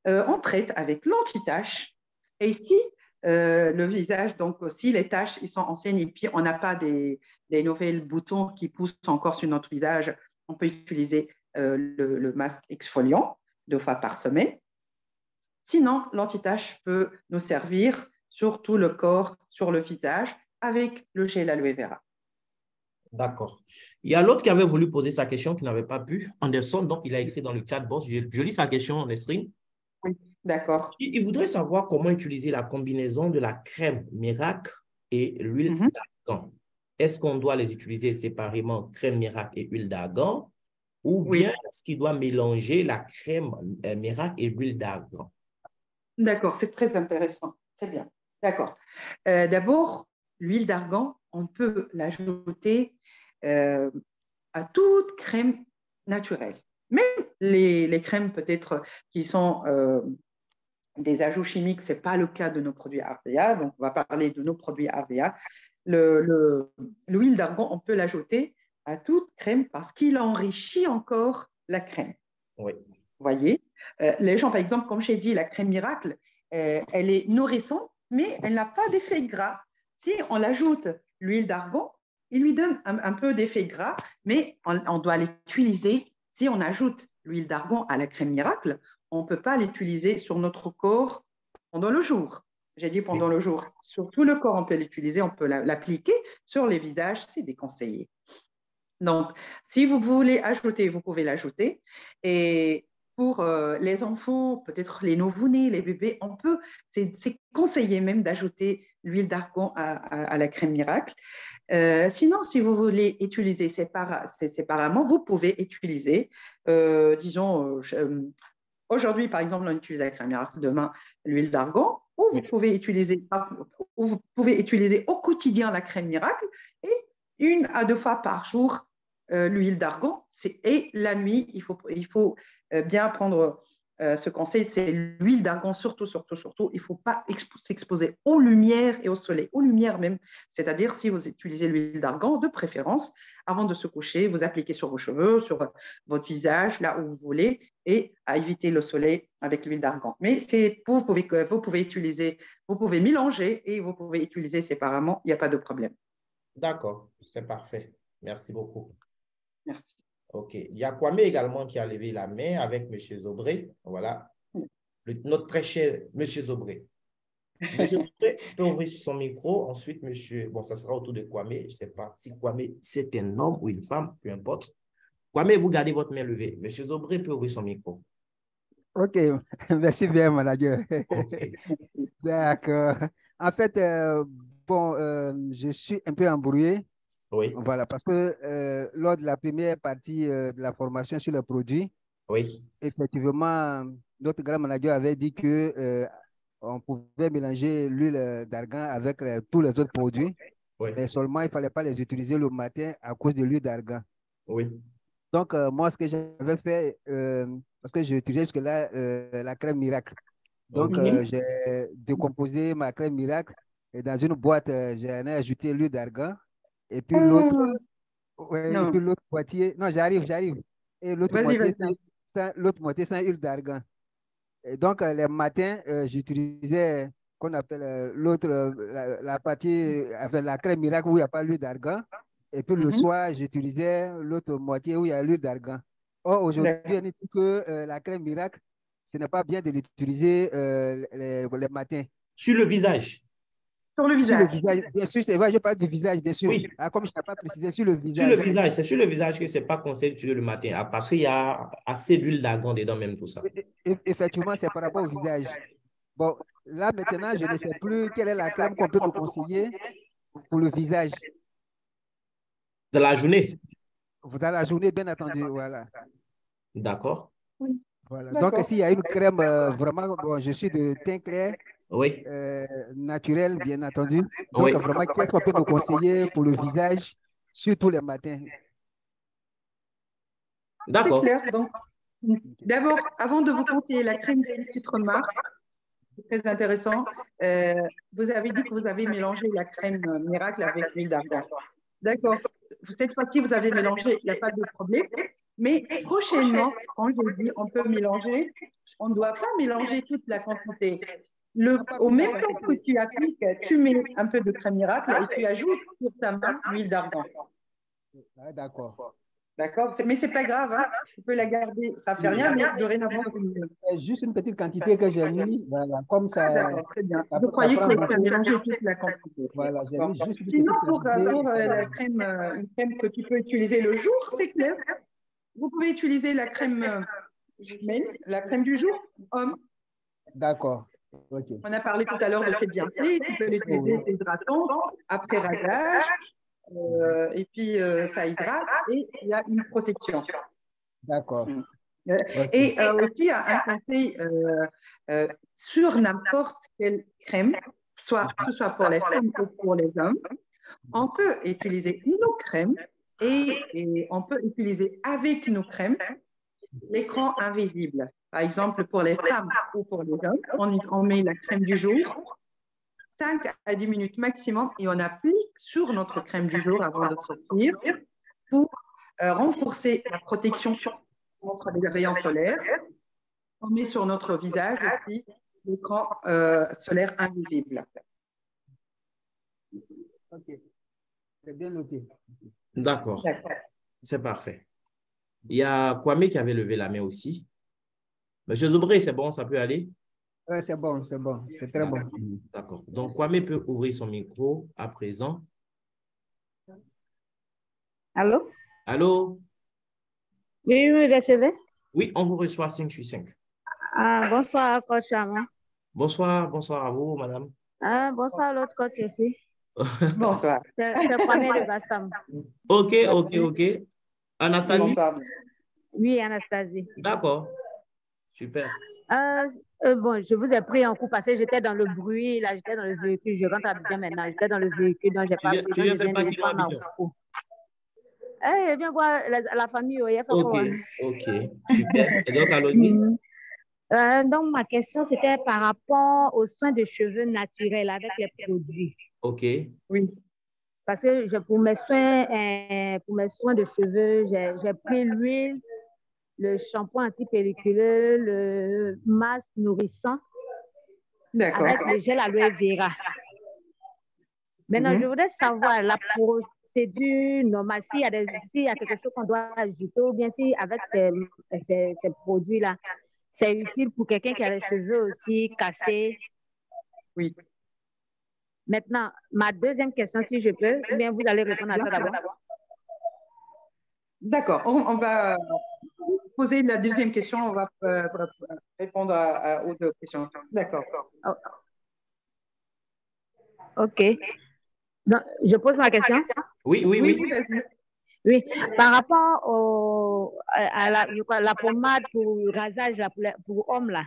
on traite avec l'anti-tache. Et si le visage, donc si les taches ils sont anciennes et puis on n'a pas des nouvelles boutons qui poussent encore sur notre visage, on peut utiliser le masque exfoliant 2 fois par semaine. Sinon, l'anti-tache peut nous servir sur tout le corps, sur le visage, avec le gel aloe vera. D'accord. Il y a l'autre qui avait voulu poser sa question, qui n'avait pas pu. Anderson, donc, il a écrit dans le chat box. Je lis sa question, Nesrine. Oui, d'accord. Il voudrait savoir comment utiliser la combinaison de la crème miracle et l'huile d'argan. Est-ce qu'on doit les utiliser séparément, crème miracle et huile d'argan, ou bien est-ce qu'il doit mélanger la crème miracle et l'huile d'argan? D'accord, c'est très intéressant. Très bien. D'accord. D'abord, l'huile d'argan, on peut l'ajouter à toute crème naturelle. Même les crèmes peut-être qui sont des ajouts chimiques, ce n'est pas le cas de nos produits Arvea. Donc, on va parler de nos produits Arvea. L'huile d'argan, on peut l'ajouter à toute crème parce qu'il enrichit encore la crème. Oui. Vous voyez, les gens, par exemple, comme j'ai dit, la crème miracle, elle est nourrissante, mais elle n'a pas d'effet gras. Si on l'ajoute l'huile d'argan, il lui donne un peu d'effet gras, mais on doit l'utiliser. Si on ajoute l'huile d'argan à la crème miracle, on ne peut pas l'utiliser sur notre corps pendant le jour. J'ai dit pendant le jour. Sur tout le corps, on peut l'utiliser, on peut l'appliquer. Sur les visages, c'est déconseillé. Donc, si vous voulez ajouter, vous pouvez l'ajouter. Et pour les enfants, peut-être les nouveau-nés, les bébés, c'est conseillé même d'ajouter l'huile d'argan à la crème miracle. Sinon, si vous voulez utiliser séparément, vous pouvez utiliser, disons, aujourd'hui, par exemple, on utilise la crème miracle, demain, l'huile d'argan, ou vous pouvez utiliser au quotidien la crème miracle et 1 à 2 fois par jour l'huile d'argan. Et la nuit, il faut bien prendre ce conseil, c'est l'huile d'argan, surtout. Il ne faut pas s'exposer aux lumières et au soleil, aux lumières même. C'est-à-dire, si vous utilisez l'huile d'argan, de préférence, avant de se coucher, vous appliquez sur vos cheveux, sur votre visage, là où vous voulez, et à éviter le soleil avec l'huile d'argan. Mais vous pouvez mélanger et vous pouvez utiliser séparément, il n'y a pas de problème. D'accord, c'est parfait. Merci beaucoup. Merci. OK. Il y a Kwame également qui a levé la main avec M. Zobré. Voilà. Notre très cher M. Zobré. M. Zobré peut ouvrir son micro. Ensuite, bon, ça sera autour de Kwame. Je ne sais pas si Kwame, c'est un homme ou une femme, peu importe. Kwame, vous gardez votre main levée. M. Zobré peut ouvrir son micro. OK. Merci bien, manager. OK. D'accord. En fait, je suis un peu embrouillé. Oui. Voilà, parce que lors de la première partie de la formation sur le produit, oui, effectivement, notre grand manager avait dit que on pouvait mélanger l'huile d'argan avec tous les autres produits, oui. mais seulement il ne fallait pas les utiliser le matin à cause de l'huile d'argan. Oui. Donc, moi, ce que j'avais fait, parce que j'utilisais jusque-là la crème miracle. Donc, j'ai décomposé ma crème miracle et dans une boîte, j'en ai ajouté l'huile d'argan. Et puis l'autre moitié, non, j'arrive. Et l'autre moitié sans huile d'argan. Et donc, les matins, j'utilisais qu'on appelle la partie avec la crème miracle où il n'y a pas l'huile d'argan. Et puis le soir, j'utilisais l'autre moitié où il y a l'huile d'argan. Or, aujourd'hui, on dit que la crème miracle, ce n'est pas bien de l'utiliser les matins. Sur le visage. Sur le visage. Sur le visage, bien sûr, c'est vrai, je parle du visage, bien sûr. Oui. Comme je n'ai pas précisé, sur le visage. Sur le visage, c'est sur le visage que ce n'est pas conseillé d'utiliser le matin, parce qu'il y a assez d'huile d'argan dedans, même tout ça. Effectivement, c'est par rapport au visage. Bon, là maintenant, je ne sais plus quelle est la crème qu'on peut me conseiller pour le visage. Dans la journée? Dans la journée, bien entendu, voilà. D'accord. Voilà. Donc, s'il y a une crème vraiment, bon, je suis de teint clair. Oui. Naturel, bien entendu. Donc, vraiment, qu'est-ce qu'on peut me conseiller pour le visage, surtout les matins? D'accord. C'est clair. Donc, d'abord, avant de vous conseiller la crème de Citromar, c'est très intéressant. Vous avez dit que vous avez mélangé la crème miracle avec l'huile d'argan. D'accord. Cette fois-ci, vous avez mélangé, il n'y a pas de problème. Mais prochainement, quand je dis on peut mélanger, on ne doit pas mélanger toute la quantité. Au même temps que tu appliques, tu mets un peu de crème miracle et tu ajoutes sur ta main l'huile d'argan. D'accord. D'accord, mais ce n'est pas grave, hein? Tu peux la garder, ça ne fait rien, mais dorénavant, c'est juste une petite quantité que j'ai mis, voilà, comme ça. D'accord, très bien. Je croyais que tu as mélangé toute la quantité. Voilà, j'ai mis juste une Sinon, petite quantité. pour la crème, une crème que tu peux utiliser le jour, c'est clair. Vous pouvez utiliser la crème la crème du jour, homme. D'accord. Okay. On a parlé tout à l'heure de ses bienfaits. Tu peux l'utiliser, c'est hydratant, après rasage. Et puis, ça hydrate et il y a une protection. D'accord. Et aussi, un conseil sur n'importe quelle crème, que ce soit pour les femmes ou pour les hommes, on peut utiliser nos crèmes et on peut utiliser avec nos crèmes l'écran invisible. Par exemple, pour les femmes ou pour les hommes, on met la crème du jour, 5 à 10 minutes maximum, et on applique sur notre crème du jour avant de sortir pour renforcer la protection contre les rayons solaires. On met sur notre visage aussi l'écran solaire invisible. Ok, c'est bien noté. D'accord, c'est parfait. Il y a Kwame qui avait levé la main aussi. Monsieur Zoubré, c'est bon, ça peut aller? Oui, c'est bon, c'est très bon. D'accord. Donc, Kwame peut ouvrir son micro à présent. Allô? Allô? Oui, oui, recevez. Oui, on vous reçoit 5 sur 5. Ah, bonsoir, coach Amon. Bonsoir, bonsoir à vous, madame. Ah, bonsoir, l'autre coach aussi. Bonsoir. C'est Kwame de Bassam. Ok. Anastasie? Bonsoir. Oui, Anastasie. D'accord. Super. Bon, je vous ai pris en coup parce que j'étais dans le bruit, là, j'étais dans le véhicule. Je rentre à Abidjan maintenant, j'étais dans le véhicule, donc j'ai pas pu. Tu viens faire pas qui doit Abidjan? Eh, viens voir la famille, il y a fait quoi? Ok, super. Et donc, allons-y. Donc, ma question, c'était par rapport aux soins de cheveux naturels avec les produits. Ok. Oui. Parce que pour mes soins de cheveux, j'ai pris l'huile, le shampoing anti-pelliculeux, le masque nourrissant avec le gel aloe vera. Maintenant, je voudrais savoir la procédure normale, s'il y a quelque chose qu'on doit ajouter ou bien si avec ces produits-là, c'est utile pour quelqu'un qui a les cheveux aussi cassés. Oui. Maintenant, ma deuxième question, si je peux, ou bien vous allez répondre à ça d'abord. D'accord, on va poser la deuxième question, on va répondre aux deux questions. D'accord. Ok. Donc, je pose ma question? Oui. Oui, par rapport à la pommade pour rasage pour hommes, là.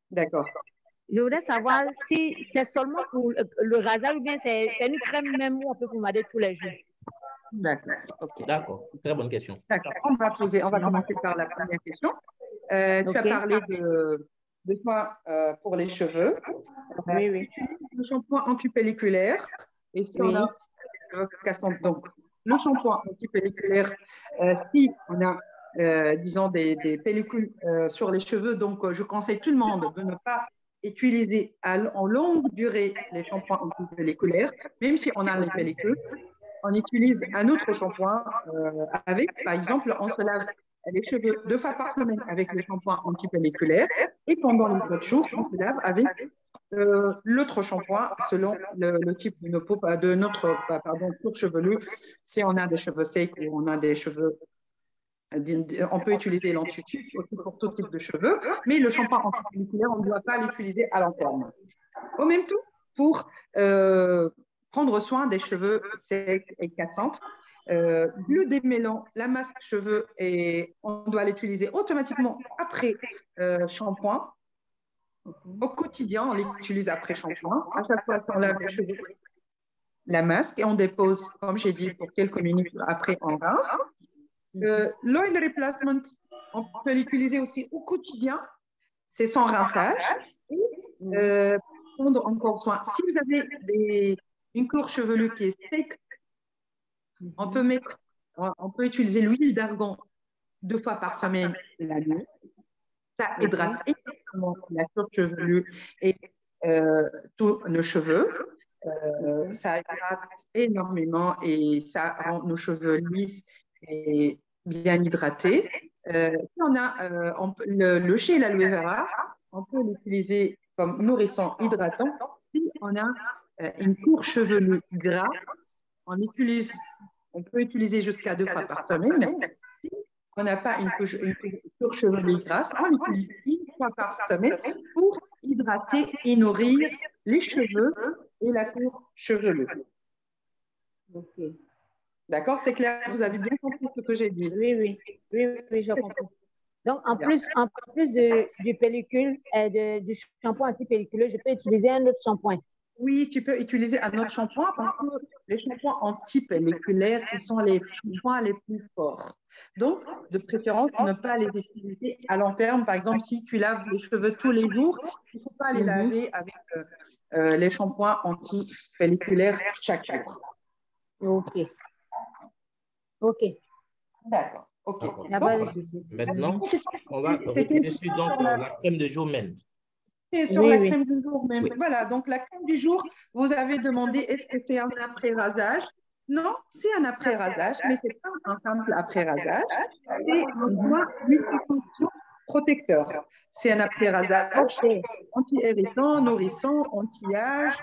D'accord. Je voudrais savoir si c'est seulement pour le rasage ou bien c'est une crème même où on peut pommader tous les jours. D'accord. Okay. D'accord, très bonne question. D'accord, on va commencer par la première question. Tu as parlé de soins pour les cheveux. Oui. Le shampoing antipelliculaire. Et si on a donc le shampoing antipelliculaire, si on a disons des pellicules sur les cheveux, donc je conseille tout le monde de ne pas utiliser en longue durée les shampoings antipelliculaires, même si on a les pellicules. On utilise un autre shampoing avec, par exemple, on se lave les cheveux 2 fois par semaine avec le shampoing antipelliculaire et pendant les autres jours, on se lave avec l'autre shampoing selon le type de notre cour chevelu. Si on a des cheveux secs ou on a des cheveux, on peut utiliser l'anti-tube aussi pour tout type de cheveux, mais le shampoing antipelliculaire, on ne doit pas l'utiliser à long terme. Au même temps, pour prendre soin des cheveux secs et cassantes, le démêlant, la masque cheveux, et on doit l'utiliser automatiquement après shampoing. Au quotidien, on l'utilise après shampoing. À chaque fois qu'on lave les cheveux, la masque, et on dépose, comme j'ai dit, pour quelques minutes après, on rince. L'oil replacement, on peut l'utiliser aussi au quotidien. C'est sans rinçage. Et prendre encore soin. Si vous avez une cour chevelue qui est sec, on peut utiliser l'huile d'argan 2 fois par semaine la nuit. Ça hydrate énormément la cour chevelue et tous nos cheveux. Ça hydrate énormément et ça rend nos cheveux lisses et bien hydratés. Si on a le gel aloe vera, on peut l'utiliser comme nourrissant hydratant. Si on a une cour chevelue grasse, on peut utiliser jusqu'à 2 fois par semaine. Mais si on n'a pas une cour chevelue grasse, on l'utilise 1 fois par semaine pour hydrater et nourrir les cheveux et la cour chevelue. Ok. D'accord, c'est clair, vous avez bien compris ce que j'ai dit. Oui, je comprends. Donc, en plus du pellicule, du shampoing anti-pelliculeux, je peux utiliser un autre shampoing. Oui, tu peux utiliser un autre shampoing parce que les shampoings antipelliculaires, ce sont les shampoings les plus forts. Donc, de préférence, ne pas les utiliser à long terme. Par exemple, si tu laves les cheveux tous les jours, il ne faut pas les laver avec les shampoings antipelliculaires chaque jour. Ok. Ok. D'accord. Ok. D'accord. Il n'y a pas de Voilà. souci. Maintenant, on va C'était reculer sur donc, la crème de jour même. c'est sur Oui, la oui. crème du jour même. Oui. Voilà, donc la crème du jour, vous avez demandé est-ce que c'est un après-rasage? Non, c'est un après-rasage, mais ce n'est pas un simple après-rasage. C'est un soin multifonction protecteur. C'est un après-rasage Ok. anti-hérissant, nourrissant, anti-âge.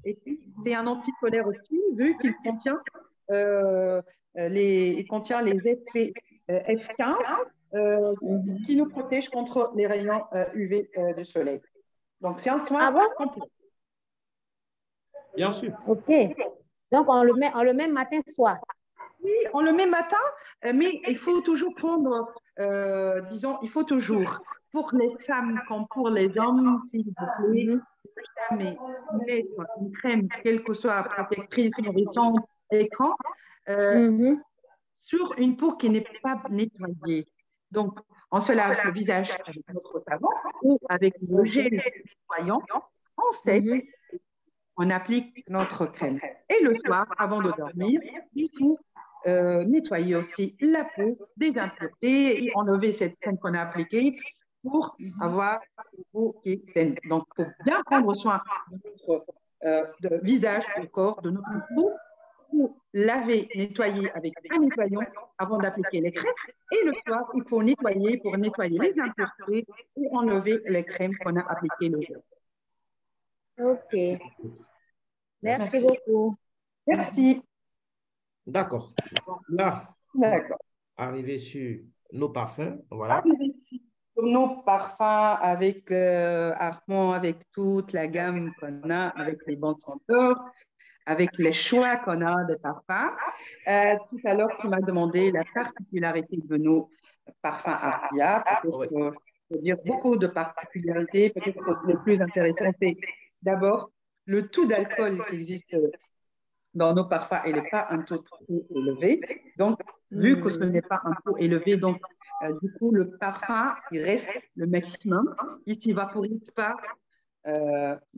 Et puis, c'est un anti-polaire aussi, vu qu'il contient, il contient les F15 qui nous protègent contre les rayons UV du soleil. Donc, c'est un Ah soin bon? complet. Bien sûr. Ok. Donc, on le met matin, soir. Oui, on le met matin, mais il faut toujours prendre, disons, il faut toujours, pour les femmes comme pour les hommes, s'il vous plaît, mais mettre une crème, quelle que soit protectrice, nourrissante, écran, sur une peau qui n'est pas nettoyée. Donc, on se lave le visage avec notre savon ou avec le gel nettoyant. On sec, on applique notre crème. Et le soir, avant de dormir, il faut nettoyer aussi la peau des impuretés et enlever cette crème qu'on a appliquée pour avoir une peau qui est saine. Donc, il faut bien prendre soin de notre visage, du corps, de notre peau, pour laver, nettoyer avec un nettoyant avant d'appliquer les crèmes. Et le soir, il faut nettoyer pour nettoyer les impuretés et enlever les crèmes qu'on a appliquées le jour. Ok. Merci. Merci beaucoup. Merci. D'accord. Donc là, D'accord. arrivé sur nos parfums, voilà. Sur nos parfums avec Armand, avec toute la gamme qu'on a, avec les bons senteurs, avec les choix qu'on a de parfums. Tout à l'heure, tu m'as demandé la particularité de nos parfums Arpia. Peut-être, je peux dire beaucoup de particularités. Peut-être que le plus intéressant, c'est d'abord le taux d'alcool qui existe dans nos parfums, il n'est pas un taux trop élevé. Donc, vu que ce n'est pas un taux élevé, donc, du coup, le parfum, il reste le maximum. Il ne s'évaporise pas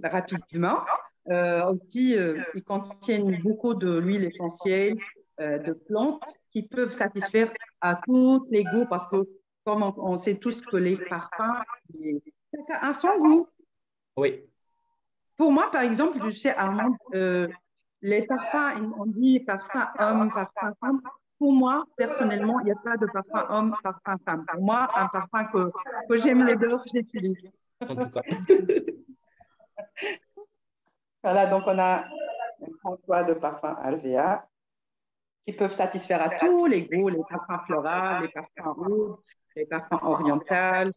rapidement. Aussi, ils contiennent beaucoup de l'huile essentielle, de plantes qui peuvent satisfaire à tous les goûts parce que, comme on sait tous que les parfums, chacun a son goût. Oui. Pour moi, par exemple, je sais, Armand, les parfums, on dit parfum homme, parfum femme. Pour moi, personnellement, il n'y a pas de parfum homme, parfum femme. Pour moi, un parfum que j'aime l'odeur, j'utilise. En tout cas. Voilà, donc on a un grand choix de parfums Alvéa qui peuvent satisfaire à tous les goûts, les parfums floraux, les parfums rouges, les parfums orientaux.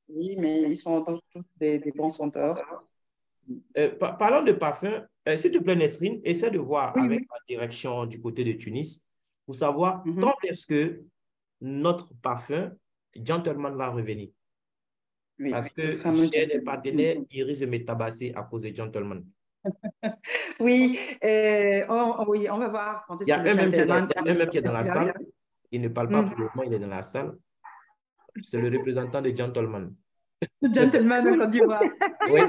Oui, mais ils sont tous des bons senteurs. Parlons de parfum. S'il te plaît, Nesrine, essaie de voir Oui, avec oui. la direction du côté de Tunis pour savoir quand est-ce que notre parfum Gentleman va revenir. Oui, Parce que fameux j'ai des partenaires qui risquent de me tabasser à cause de Gentleman. Oui, oui, on va voir quand Il est-ce y a que un le même gentleman... qui est dans la salle. Il ne parle pas pour le moment, il est dans la salle. C'est le représentant de Gentleman. Le gentleman en Côte d'Ivoire. Oui.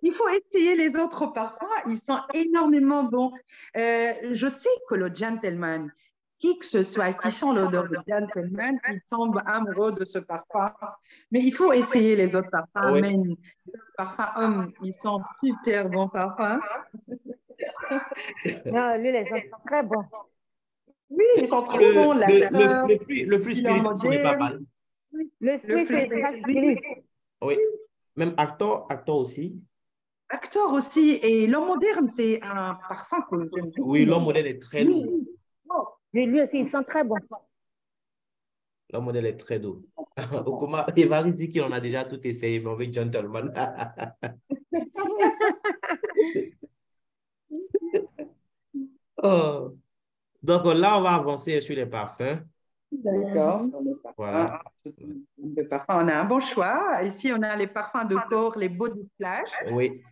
Il faut essayer les autres parfums, ils sont énormément bons. Je sais que le gentleman, qui que ce soit qui sent l'odeur de gentleman, il tombe amoureux de ce parfum. Mais il faut essayer les autres parfums. Oui. Même les parfums hommes, ils sont super bons parfums. Non, lui, les autres, très bons. Oui, ils sont trop bons. Le fruit spirituel n'est pas mal. Le fruit c'est ça que j'utilise. Oui. Même Actor aussi. Actor aussi. Et l'homme moderne, c'est un parfum que j'aime beaucoup. Oui, l'homme modèle est très doux. Lui aussi, il sent très bon. L'homme modèle est très doux. Okuma, Evari dit qu'il en a déjà tout essayé, mais on veut Gentleman. Oh. Donc là, on va avancer sur les parfums. D'accord. Voilà. de parfums. On a un bon choix. Ici, on a les parfums de corps, les body splash, Oui.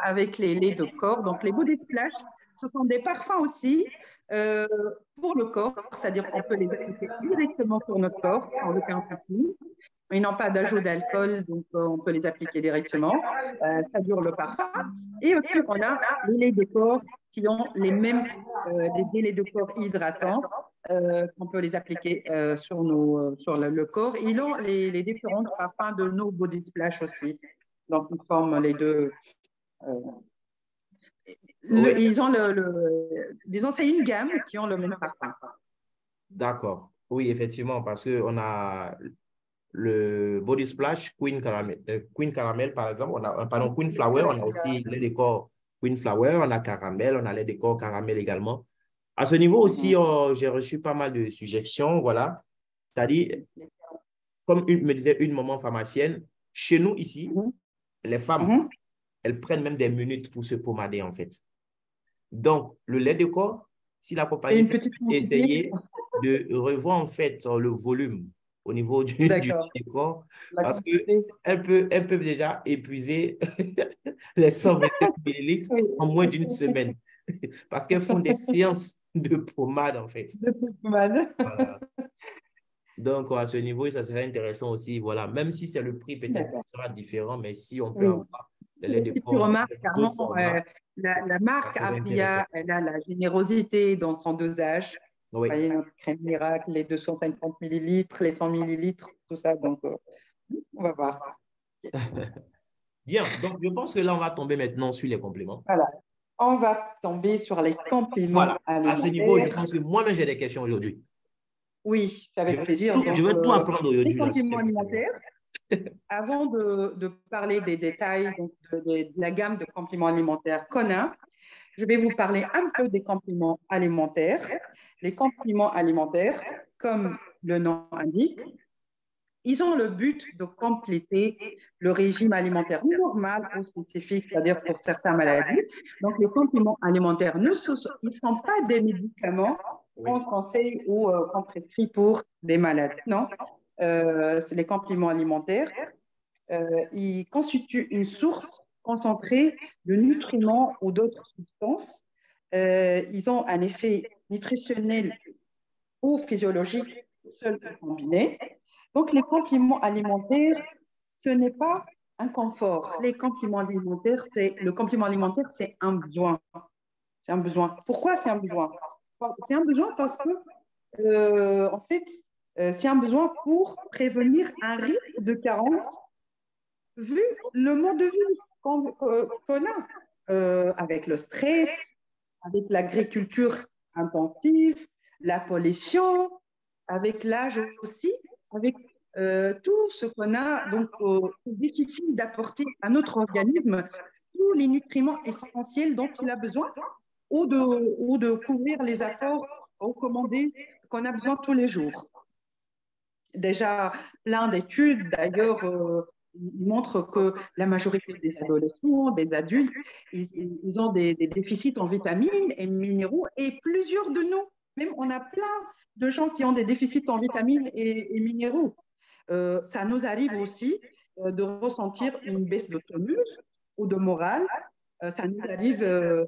avec les laits de corps. Donc, les body splash, ce sont des parfums aussi pour le corps, c'est-à-dire qu'on peut les appliquer directement sur notre corps sans aucun souci. Ils n'ont pas d'ajout d'alcool, donc on peut les appliquer directement. Ça dure le parfum. Et aussi, on a les laits de corps qui ont les mêmes des délais de corps hydratants qu'on peut les appliquer sur le corps. Ils ont les différents parfums de nos body splash aussi. Donc, ils forment les deux. Oui. Ils ont disons, c'est une gamme qui ont le même parfum. D'accord. Oui, effectivement, parce qu'on a le Body Splash Queen Caramel, par exemple. On a, pardon, Queen Flower. On a aussi les décors Queen Flower. On a Caramel. On a les décors Caramel également. À ce niveau aussi, j'ai reçu pas mal de suggestions. Voilà. C'est-à-dire, comme me disait une maman pharmacienne, chez nous ici, les femmes, elles prennent même des minutes pour se pommader, en fait. Donc, le lait de corps, si la compagnie peut essayer de revoir en fait le volume au niveau du lait de corps, parce qu'elles peuvent déjà épuiser les 125 millilitres en moins d'une semaine, parce qu'elles font des séances de pommade en fait. De pommade. Voilà. Donc, à ce niveau, ça serait intéressant aussi, voilà, même si c'est le prix peut-être qui sera différent, mais si on peut avoir le lait de corps. Si tu remarques, carrément, la marque Avia, elle a la générosité dans son dosage. Oui. Vous voyez, notre crème miracle, les 250 millilitres, les 100 millilitres, tout ça. Donc, on va voir. Bien. Donc, je pense que là, on va tomber maintenant sur les compléments. Voilà. On va tomber sur les compléments alimentaires. À ce niveau, je pense que moi-même, j'ai des questions aujourd'hui. Oui, c'est avec plaisir. Je veux tout apprendre aujourd'hui. Les compléments alimentaires. Avant de parler des détails donc de la gamme de compléments alimentaires qu'on a, je vais vous parler un peu des compléments alimentaires. Les compléments alimentaires, comme le nom indique, ils ont le but de compléter le régime alimentaire normal ou spécifique, c'est-à-dire pour certaines maladies. Donc, les compléments alimentaires ne sont pas des médicaments qu'on conseille ou qu'on prescrit pour des maladies. Non, c'est les compléments alimentaires. Ils constituent une source concentrée de nutriments ou d'autres substances. Ils ont un effet nutritionnel ou physiologique seul ou combiné. Donc, les compléments alimentaires, ce n'est pas un confort. Le complément alimentaire, c'est un besoin. C'est un besoin. Pourquoi c'est un besoin? C'est un besoin parce que, en fait, c'est un besoin pour prévenir un risque de carence vu le mode de vie qu'on a avec le stress, avec l'agriculture intensive, la pollution, avec l'âge aussi, avec tout ce qu'on a. Donc, c'est difficile d'apporter à notre organisme tous les nutriments essentiels dont il a besoin ou de couvrir les apports recommandés qu'on a besoin tous les jours. Déjà, plein d'études, d'ailleurs, montrent que la majorité des adolescents, des adultes, ils ont des déficits en vitamines et minéraux, et plusieurs de nous, même on a plein de gens qui ont des déficits en vitamines et minéraux. Ça nous arrive aussi de ressentir une baisse de tonus ou de morale. Ça nous arrive que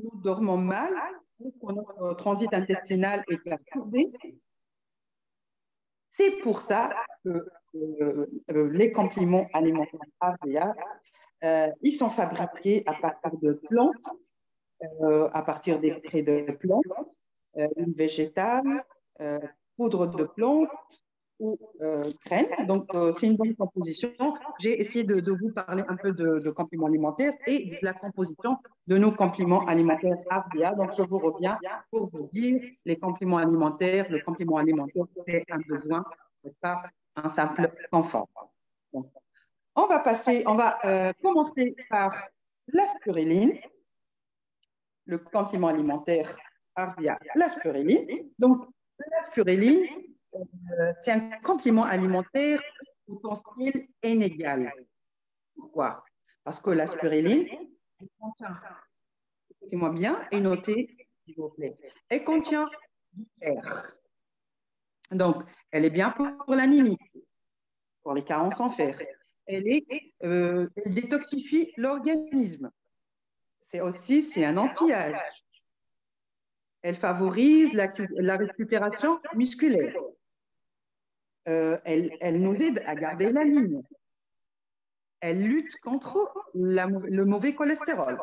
nous dormons mal ou que notre transit intestinal est perturbé. C'est pour ça que les compléments alimentaires Avia, ils sont fabriqués à partir de plantes, à partir d'extraits de plantes, huile végétale, poudre de plantes ou graines. Donc, c'est une bonne composition. J'ai essayé de vous parler un peu de compléments alimentaires et de la composition de nos compléments alimentaires Avia. Donc, je vous reviens pour vous dire les compléments alimentaires. Le complément alimentaire, c'est un besoin, ce n'est pas un simple confort. Donc, on va commencer par la spiruline, le complément alimentaire Avia, la spiruline. Donc, la spiruline, c'est un complément alimentaire potentiel inégal. Pourquoi? Parce que la spiruline contient, écoutez-moi bien et notez, s'il vous plaît, elle contient du fer. Donc, elle est bien pour l'anémie. pour les carences en fer. Elle détoxifie l'organisme. C'est un anti-âge. Elle favorise la récupération musculaire. Elle nous aide à garder la ligne. Elle lutte contre le mauvais cholestérol.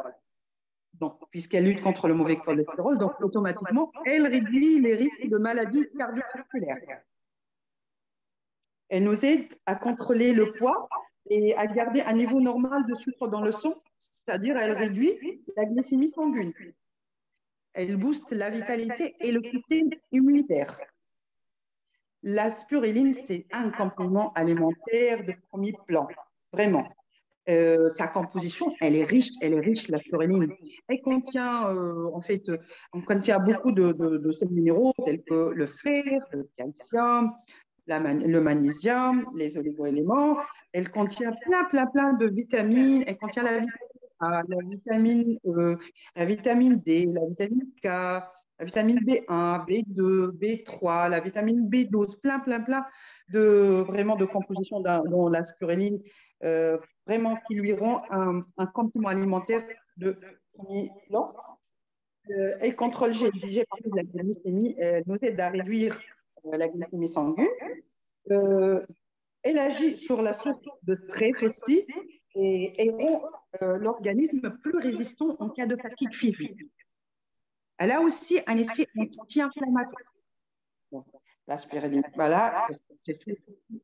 Donc, puisqu'elle lutte contre le mauvais cholestérol, donc automatiquement, elle réduit les risques de maladies cardiovasculaires. Elle nous aide à contrôler le poids et à garder un niveau normal de sucre dans le sang, c'est-à-dire elle réduit la glycémie sanguine. Elle booste la vitalité et le système immunitaire. La spiruline, c'est un complément alimentaire de premier plan, vraiment. Sa composition, elle est riche, la spiruline. Elle contient, contient beaucoup de sels minéraux tels que le fer, le calcium, le magnésium, les oligo-éléments. Elle contient plein de vitamines. Elle contient la vitamine D, la vitamine K, la vitamine B1, B2, B3, la vitamine B12, plein de compositions dans la spiruline, vraiment qui lui rend un complément alimentaire de premier plan. Elle contrôle, j'ai parlé de la glycémie, elle nous aide à réduire la glycémie sanguine. Elle agit sur la source de stress aussi et rend l'organisme plus résistant en cas de fatigue physique. Elle a aussi un effet anti-inflammatoire. La spiruline, voilà, c'est tout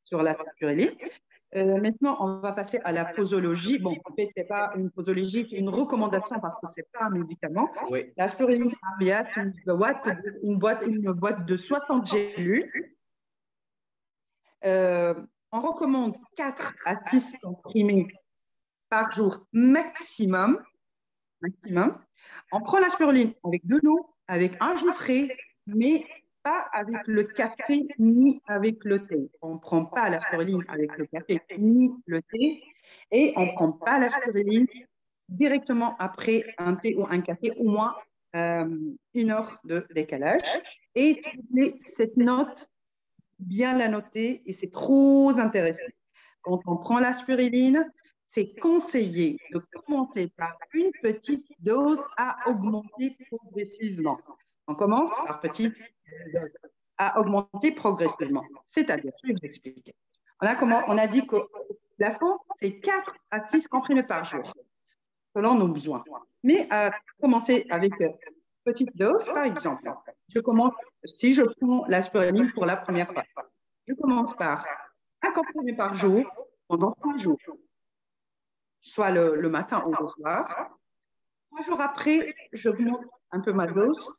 sur la spiruline. Maintenant, on va passer à la posologie. Bon, en fait, ce n'est pas une posologie, c'est une recommandation parce que ce n'est pas un médicament. Oui. La spiruline Aria, c'est une boîte de 60 gélules. On recommande 4 à 6 comprimés par jour maximum. On prend la spiruline avec de l'eau, avec un jus frais, mais pas avec le café ni avec le thé. On ne prend pas la spiruline avec le café ni le thé et on ne prend pas la spiruline directement après un thé ou un café, au moins 1 heure de décalage. Et s'il vous plaît, cette note, bien la noter et c'est trop intéressant. Quand on prend la spiruline, c'est conseillé de commencer par une petite dose à augmenter progressivement. On commence par petite dose à augmenter progressivement. C'est-à-dire, je vais vous expliquer. On a dit que le plafond, c'est 4 à 6 comprimés par jour, selon nos besoins. Mais commencer avec petite dose, par exemple. Si je prends la spiruline pour la première fois, je commence par 1 comprimé par jour pendant 3 jours. Soit le matin ou le soir. 3 jours après, j'augmente un peu ma dose,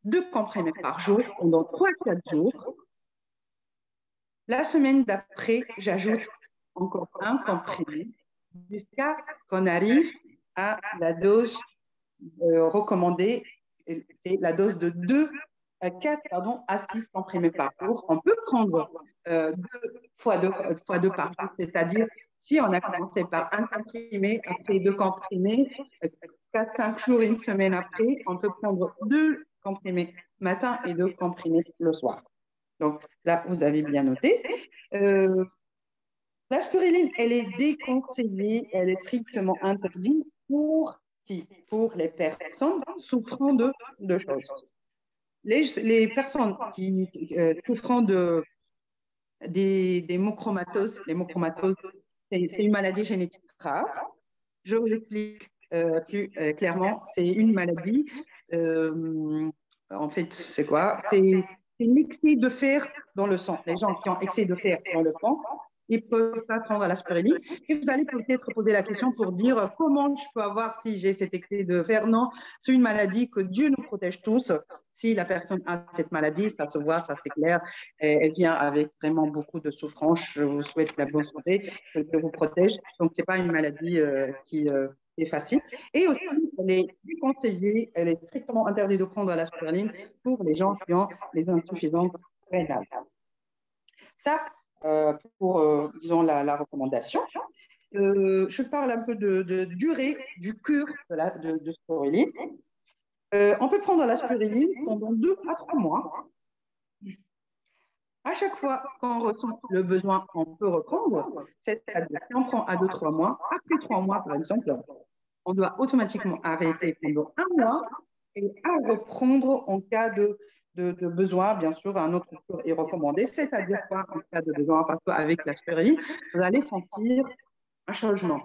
2 comprimés par jour pendant 3-4 jours. La semaine d'après, j'ajoute encore 1 comprimé jusqu'à qu'on arrive à la dose recommandée, c'est la dose de 4 à 6 comprimés par jour. On peut prendre 2 fois 2 par jour, c'est-à-dire si on a commencé par 1 comprimé, après 2 comprimés, 4-5 jours, 1 semaine après, on peut prendre 2 comprimés matin et 2 comprimés le soir. Donc là, vous avez bien noté. La spiruline, elle est déconseillée, elle est strictement interdite pour qui? Pour les personnes souffrant de choses. Les personnes qui souffrant des mochromatoses, les mochromatoses, c'est une maladie génétique rare. Je vous explique plus clairement. C'est une maladie, en fait, c'est quoi? C'est l'excès de fer dans le sang. Les gens qui ont excès de fer dans le sang, ils ne peuvent pas prendre l'aspiruline. Et vous allez peut-être poser la question pour dire comment je peux avoir si j'ai cet excès de fer. Non, c'est une maladie que Dieu nous protège tous. Si la personne a cette maladie, ça se voit, ça c'est clair. Elle vient avec vraiment beaucoup de souffrance. Je vous souhaite la bonne santé, que Dieu vous protège. Donc, ce n'est pas une maladie qui est facile. Et aussi, elle est déconseillée, elle est strictement interdite de prendre l'aspiruline pour les gens qui ont les insuffisances rénales. Ça, pour, disons, la recommandation. Je parle un peu de durée du cure de spiruline. On peut prendre la spiruline pendant 2 à 3 mois. À chaque fois qu'on ressent le besoin, on peut reprendre. C'est-à-dire, si on prend à 2-3 mois, après 3 mois, par exemple, on doit automatiquement arrêter pendant 1 mois et à reprendre en cas de besoin. Bien sûr, un autre cours est recommandé. C'est-à-dire quoi en cas de besoin? Parce qu'avec la spiruline, vous allez sentir un changement.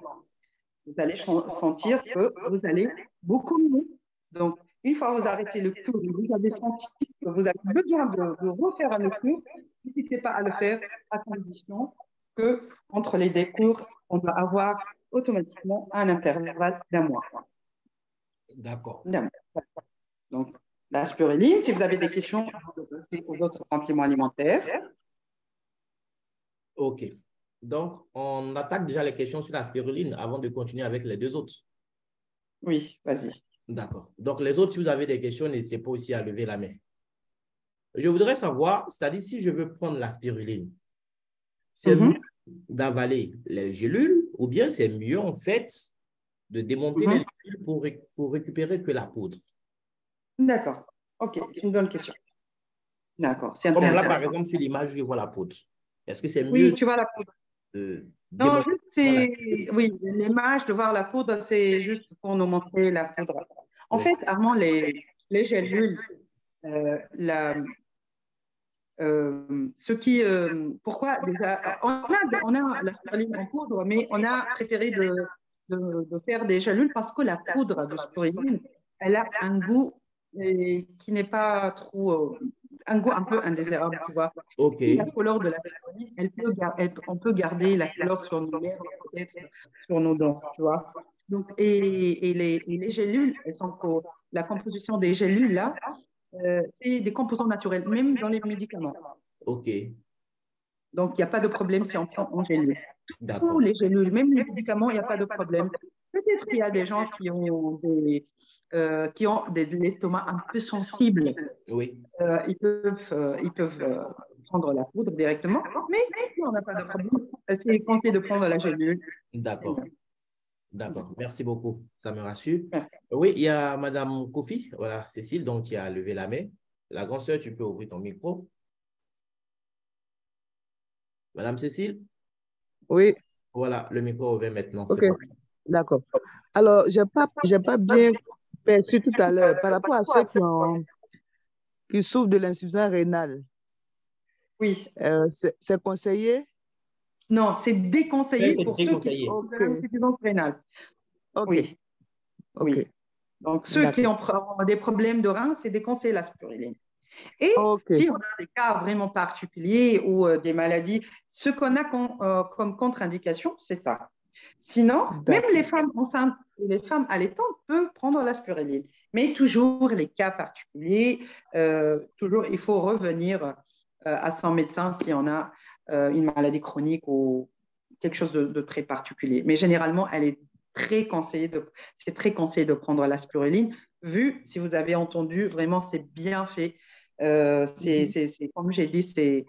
Vous allez sentir que vous allez beaucoup mieux. Donc, une fois que vous arrêtez le cours, vous avez senti que vous avez besoin de refaire un cours, n'hésitez pas à le faire à condition que entre les deux cours, on doit avoir automatiquement un intervalle d'1 mois. D'accord. Donc, la spiruline, si vous avez des questions aux autres compléments alimentaires. OK. Donc, on attaque déjà les questions sur la spiruline avant de continuer avec les deux autres. Oui, vas-y. D'accord. Donc, les autres, si vous avez des questions, n'hésitez pas aussi à lever la main. Je voudrais savoir, c'est-à-dire si je veux prendre la spiruline, c'est mieux d'avaler les gélules ou bien c'est mieux en fait de démonter les gélules pour récupérer que la poudre? D'accord. OK, c'est une bonne question. D'accord, c'est Comme intéressant. là, par exemple, sur l'image, je vois la poudre. Est-ce que c'est mieux Oui, tu vois la poudre. Non, juste oui, l'image de voir la poudre, c'est juste pour nous montrer la poudre. En fait, Armand, les gélules, pourquoi déjà, on a la spiruline en poudre, mais on a préféré de faire des gélules parce que la poudre de spiruline, elle a un goût qui n'est pas trop, un goût un peu indésirable, tu vois. OK. La couleur de la spiruline, on peut garder la couleur sur nos lèvres, peut-être sur nos dents, tu vois. Donc, et les gélules, la composition des gélules là, c'est des composants naturels, même dans les médicaments. OK. Donc, il n'y a pas de problème si on prend en gélule. D'accord. Pour les gélules, même les médicaments, il n'y a pas de problème. Peut-être qu'il y a des gens qui ont de l'estomac un peu sensible. Oui. Ils peuvent prendre la poudre directement, mais si on n'a pas de problème, c'est conseillé de prendre la gélule. D'accord. D'accord. Merci beaucoup. Ça me rassure. Merci. Oui, il y a Madame Kofi, voilà, Cécile, donc qui a levé la main. La grande sœur, tu peux ouvrir ton micro. Madame Cécile? Oui. Voilà, le micro est ouvert maintenant. OK, d'accord. Alors, je n'ai pas bien perçu tout à l'heure par rapport à ceux qui souffrent de l'insuffisance rénale. Oui. C'est conseillé? Non, c'est déconseillé pour ceux qui ont de l'insuffisance rénale. OK. Oui. OK. Oui. Donc, ceux qui ont des problèmes de rein, c'est déconseillé la spiruline. Et si on a des cas vraiment particuliers ou des maladies, ce qu'on a comme contre-indication, c'est ça. Sinon, même les femmes enceintes et les femmes allaitantes peuvent prendre la spiruline. Mais toujours les cas particuliers, toujours il faut revenir à son médecin si on a une maladie chronique ou quelque chose de très particulier. Mais généralement, c'est très conseillé de prendre la spiruline. Vu, si vous avez entendu, vraiment, c'est bien fait. Comme j'ai dit,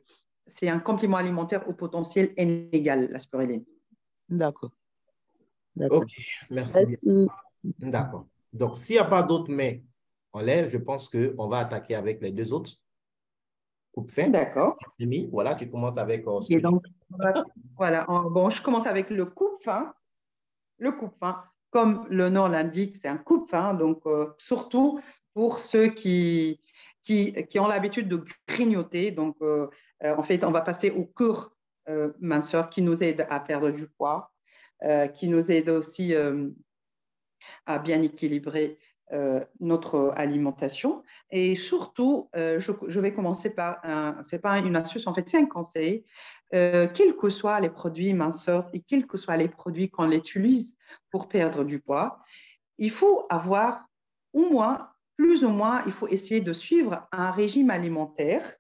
c'est un complément alimentaire au potentiel inégal, la spiruline. D'accord. OK, merci. D'accord. Donc, s'il n'y a pas d'autres mains en l'air, je pense qu'on va attaquer avec les deux autres. Coupe-fin. D'accord. Voilà, tu commences avec... Et donc, voilà. Bon, je commence avec le coupe-fin. Le coupe-fin, comme le nom l'indique, c'est un coupe-fin. Donc, surtout pour ceux qui ont l'habitude de grignoter. Donc, en fait, on va passer au cours minceur qui nous aide à perdre du poids, qui nous aide aussi à bien équilibrer notre alimentation. Et surtout, je vais commencer par c'est pas une astuce, en fait, c'est un conseil. Quels que soient les produits minceurs et quels que soient les produits qu'on utilise pour perdre du poids, il faut avoir au moins, plus ou moins, il faut essayer de suivre un régime alimentaire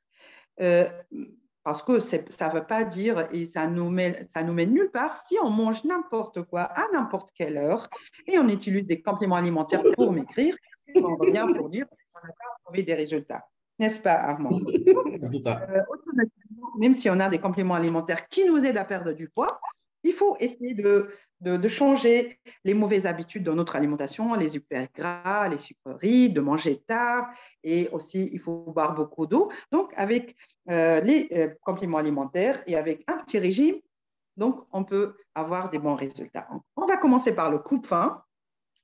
parce que ça ne veut pas dire, et ça nous mène nulle part, si on mange n'importe quoi à n'importe quelle heure et on utilise des compléments alimentaires pour maigrir, on revient pour dire qu'on n'a pas trouvé des résultats. N'est-ce pas, Armand? Automatiquement, même si on a des compléments alimentaires qui nous aident à perdre du poids, il faut essayer de changer les mauvaises habitudes dans notre alimentation, les hyper gras, les sucreries, de manger tard et aussi il faut boire beaucoup d'eau. Donc, avec les compléments alimentaires et avec un petit régime, donc on peut avoir des bons résultats. On va commencer par le coupe-faim.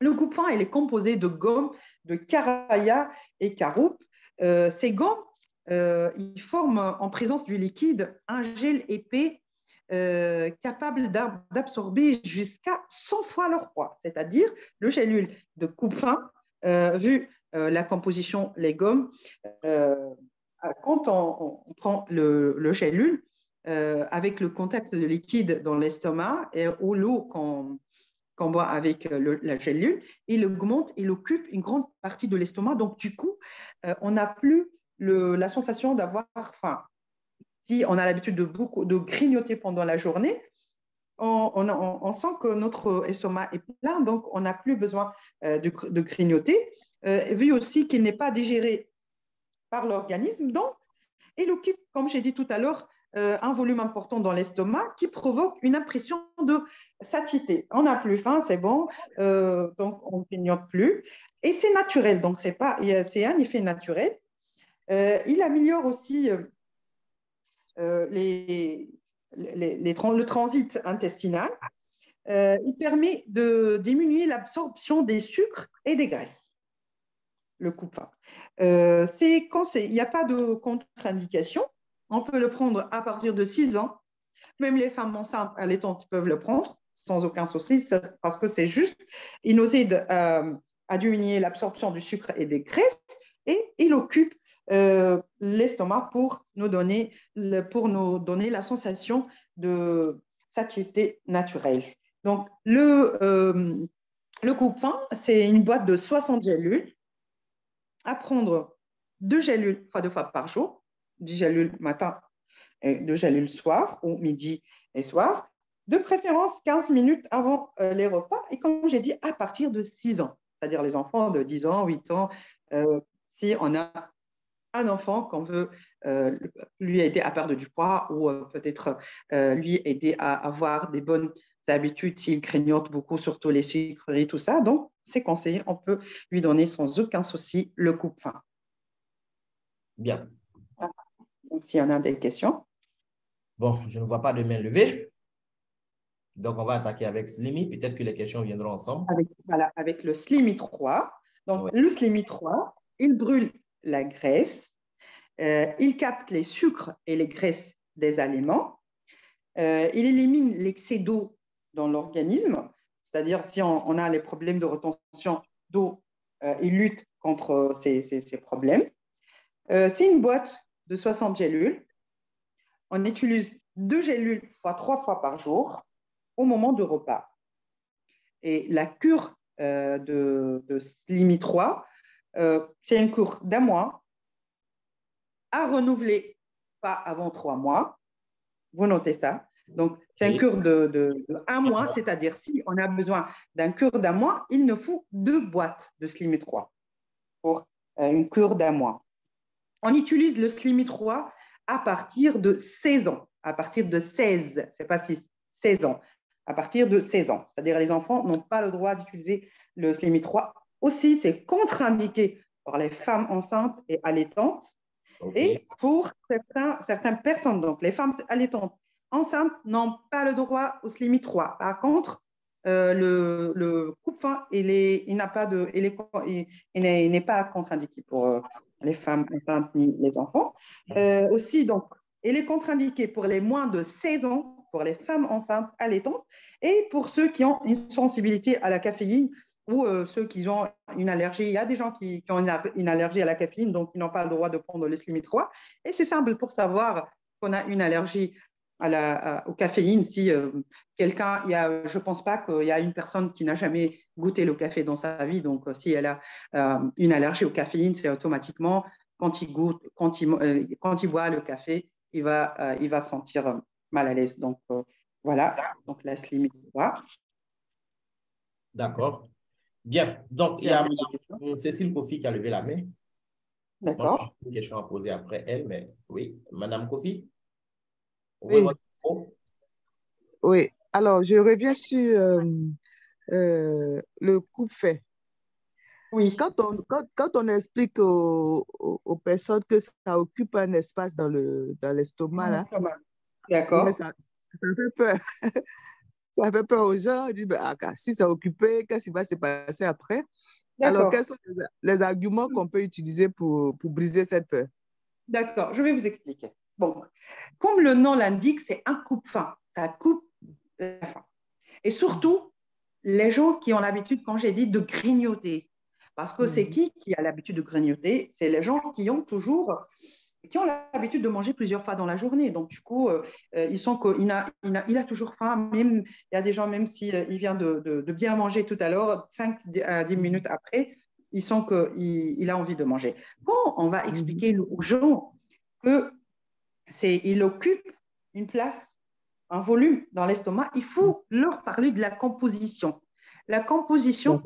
Le coupe-faim, il est composé de gomme, de caraya et caroupe. Ces gommes, ils forment en présence du liquide un gel épais capable d'absorber jusqu'à 100 fois leur poids, c'est-à-dire le gélule de coupe-faim, vu la composition, les gommes, quand on prend le gélule, avec le contact de liquide dans l'estomac ou l'eau qu'on boit avec la gélule, il augmente, il occupe une grande partie de l'estomac. Donc, du coup, on n'a plus la sensation d'avoir faim. Si on a l'habitude de grignoter pendant la journée, on sent que notre estomac est plein, donc on n'a plus besoin de grignoter, vu aussi qu'il n'est pas digéré par l'organisme. Donc, il occupe, comme j'ai dit tout à l'heure, un volume important dans l'estomac qui provoque une impression de satiété. On n'a plus faim, c'est bon, donc on ne grignote plus. Et c'est naturel, donc c'est un effet naturel. Il améliore aussi le transit intestinal. Il permet de diminuer l'absorption des sucres et des graisses, le coupe-faim. Il n'y a pas de contre-indication. On peut le prendre à partir de 6 ans. Même les femmes enceintes allaitantes peuvent le prendre sans aucun souci parce que c'est juste. Il nous aide à diminuer l'absorption du sucre et des graisses et il occupe l'estomac pour nous donner la sensation de satiété naturelle. Donc, le coupe-faim, c'est une boîte de 60 gélules à prendre 2 gélules 2 fois par jour, 10 gélules matin et 2 gélules soir ou midi et soir, de préférence 15 minutes avant les repas et comme j'ai dit, à partir de 6 ans, c'est-à-dire les enfants de 10 ans, 8 ans, si on a un enfant qu'on veut lui aider à perdre du poids ou peut-être lui aider à avoir des bonnes habitudes s'il grignote beaucoup, surtout les sucreries, tout ça. Donc, c'est conseillé, on peut lui donner sans aucun souci le coupe-faim. Bien. Donc, s'il y en a des questions. Bon, je ne vois pas de main levée. Donc, on va attaquer avec Slimy. Peut-être que les questions viendront ensemble. Avec le Slimy 3. Donc, ouais. Le Slimy 3, il brûle la graisse, il capte les sucres et les graisses des aliments, il élimine l'excès d'eau dans l'organisme, c'est-à-dire si on a les problèmes de rétention d'eau, il lutte contre ces problèmes. C'est une boîte de 60 gélules. On utilise 2 gélules 3 fois par jour au moment de repas. Et la cure de Slimy 3, c'est une cure d'1 mois à renouveler pas avant 3 mois. Vous notez ça. Donc, c'est une cure de 1 mois, c'est-à-dire si on a besoin d'un cure d'1 mois, il nous faut 2 boîtes de Slimy 3 pour une cure d'1 mois. On utilise le Slimy 3 à partir de 16 ans, à partir de 16, c'est pas 6, 16 ans, à partir de 16 ans. C'est-à-dire les enfants n'ont pas le droit d'utiliser le Slimy 3. Aussi, c'est contre-indiqué pour les femmes enceintes et allaitantes. Okay. Et pour certaines personnes, donc les femmes allaitantes enceintes n'ont pas le droit au Slimy 3. Par contre, le coupe-faim, il n'est pas contre-indiqué pour les femmes enceintes ni les enfants. Aussi, donc, il est contre-indiqué pour les moins de 16 ans, pour les femmes enceintes allaitantes et pour ceux qui ont une sensibilité à la caféine ou ceux qui ont une allergie. Il y a des gens qui ont une allergie à la caféine, donc ils n'ont pas le droit de prendre le Slimy 3. Et c'est simple pour savoir qu'on a une allergie au caféine. Si quelqu'un, je ne pense pas qu'il y a une personne qui n'a jamais goûté le café dans sa vie. Donc, si elle a une allergie au caféine, c'est automatiquement, quand il boit le café, il va sentir mal à l'aise. Donc, voilà. Donc, la Slimy 3. D'accord. Bien. Donc, il y a Cécile Kofi qui a levé la main. D'accord. J'ai une question à poser après elle, mais oui. Madame Kofi? Oui. Oui. Alors, je reviens sur le coupe-faim. Oui. Quand on explique aux personnes que ça occupe un espace dans l'estomac, là, d'accord. Ça fait peur. Ça fait peur aux gens. Ils disent, ben, si c'est occupé, qu'est-ce qui va se passer après? Alors, quels sont les arguments qu'on peut utiliser pour briser cette peur? D'accord, je vais vous expliquer. Bon, comme le nom l'indique, c'est un coupe-faim. Ça coupe la faim. Et surtout, les gens qui ont l'habitude, quand j'ai dit, de grignoter. Parce que c'est qui a l'habitude de grignoter? C'est les gens qui ont l'habitude de manger plusieurs fois dans la journée. Donc, du coup, ils sont qu'il a toujours faim. Même, il y a des gens, même s'il vient de bien manger tout à l'heure, 5 à 10 minutes après, ils sont qu'il a envie de manger. Quand on va expliquer aux gens qu'il occupe une place, un volume dans l'estomac, il faut leur parler de la composition. La composition,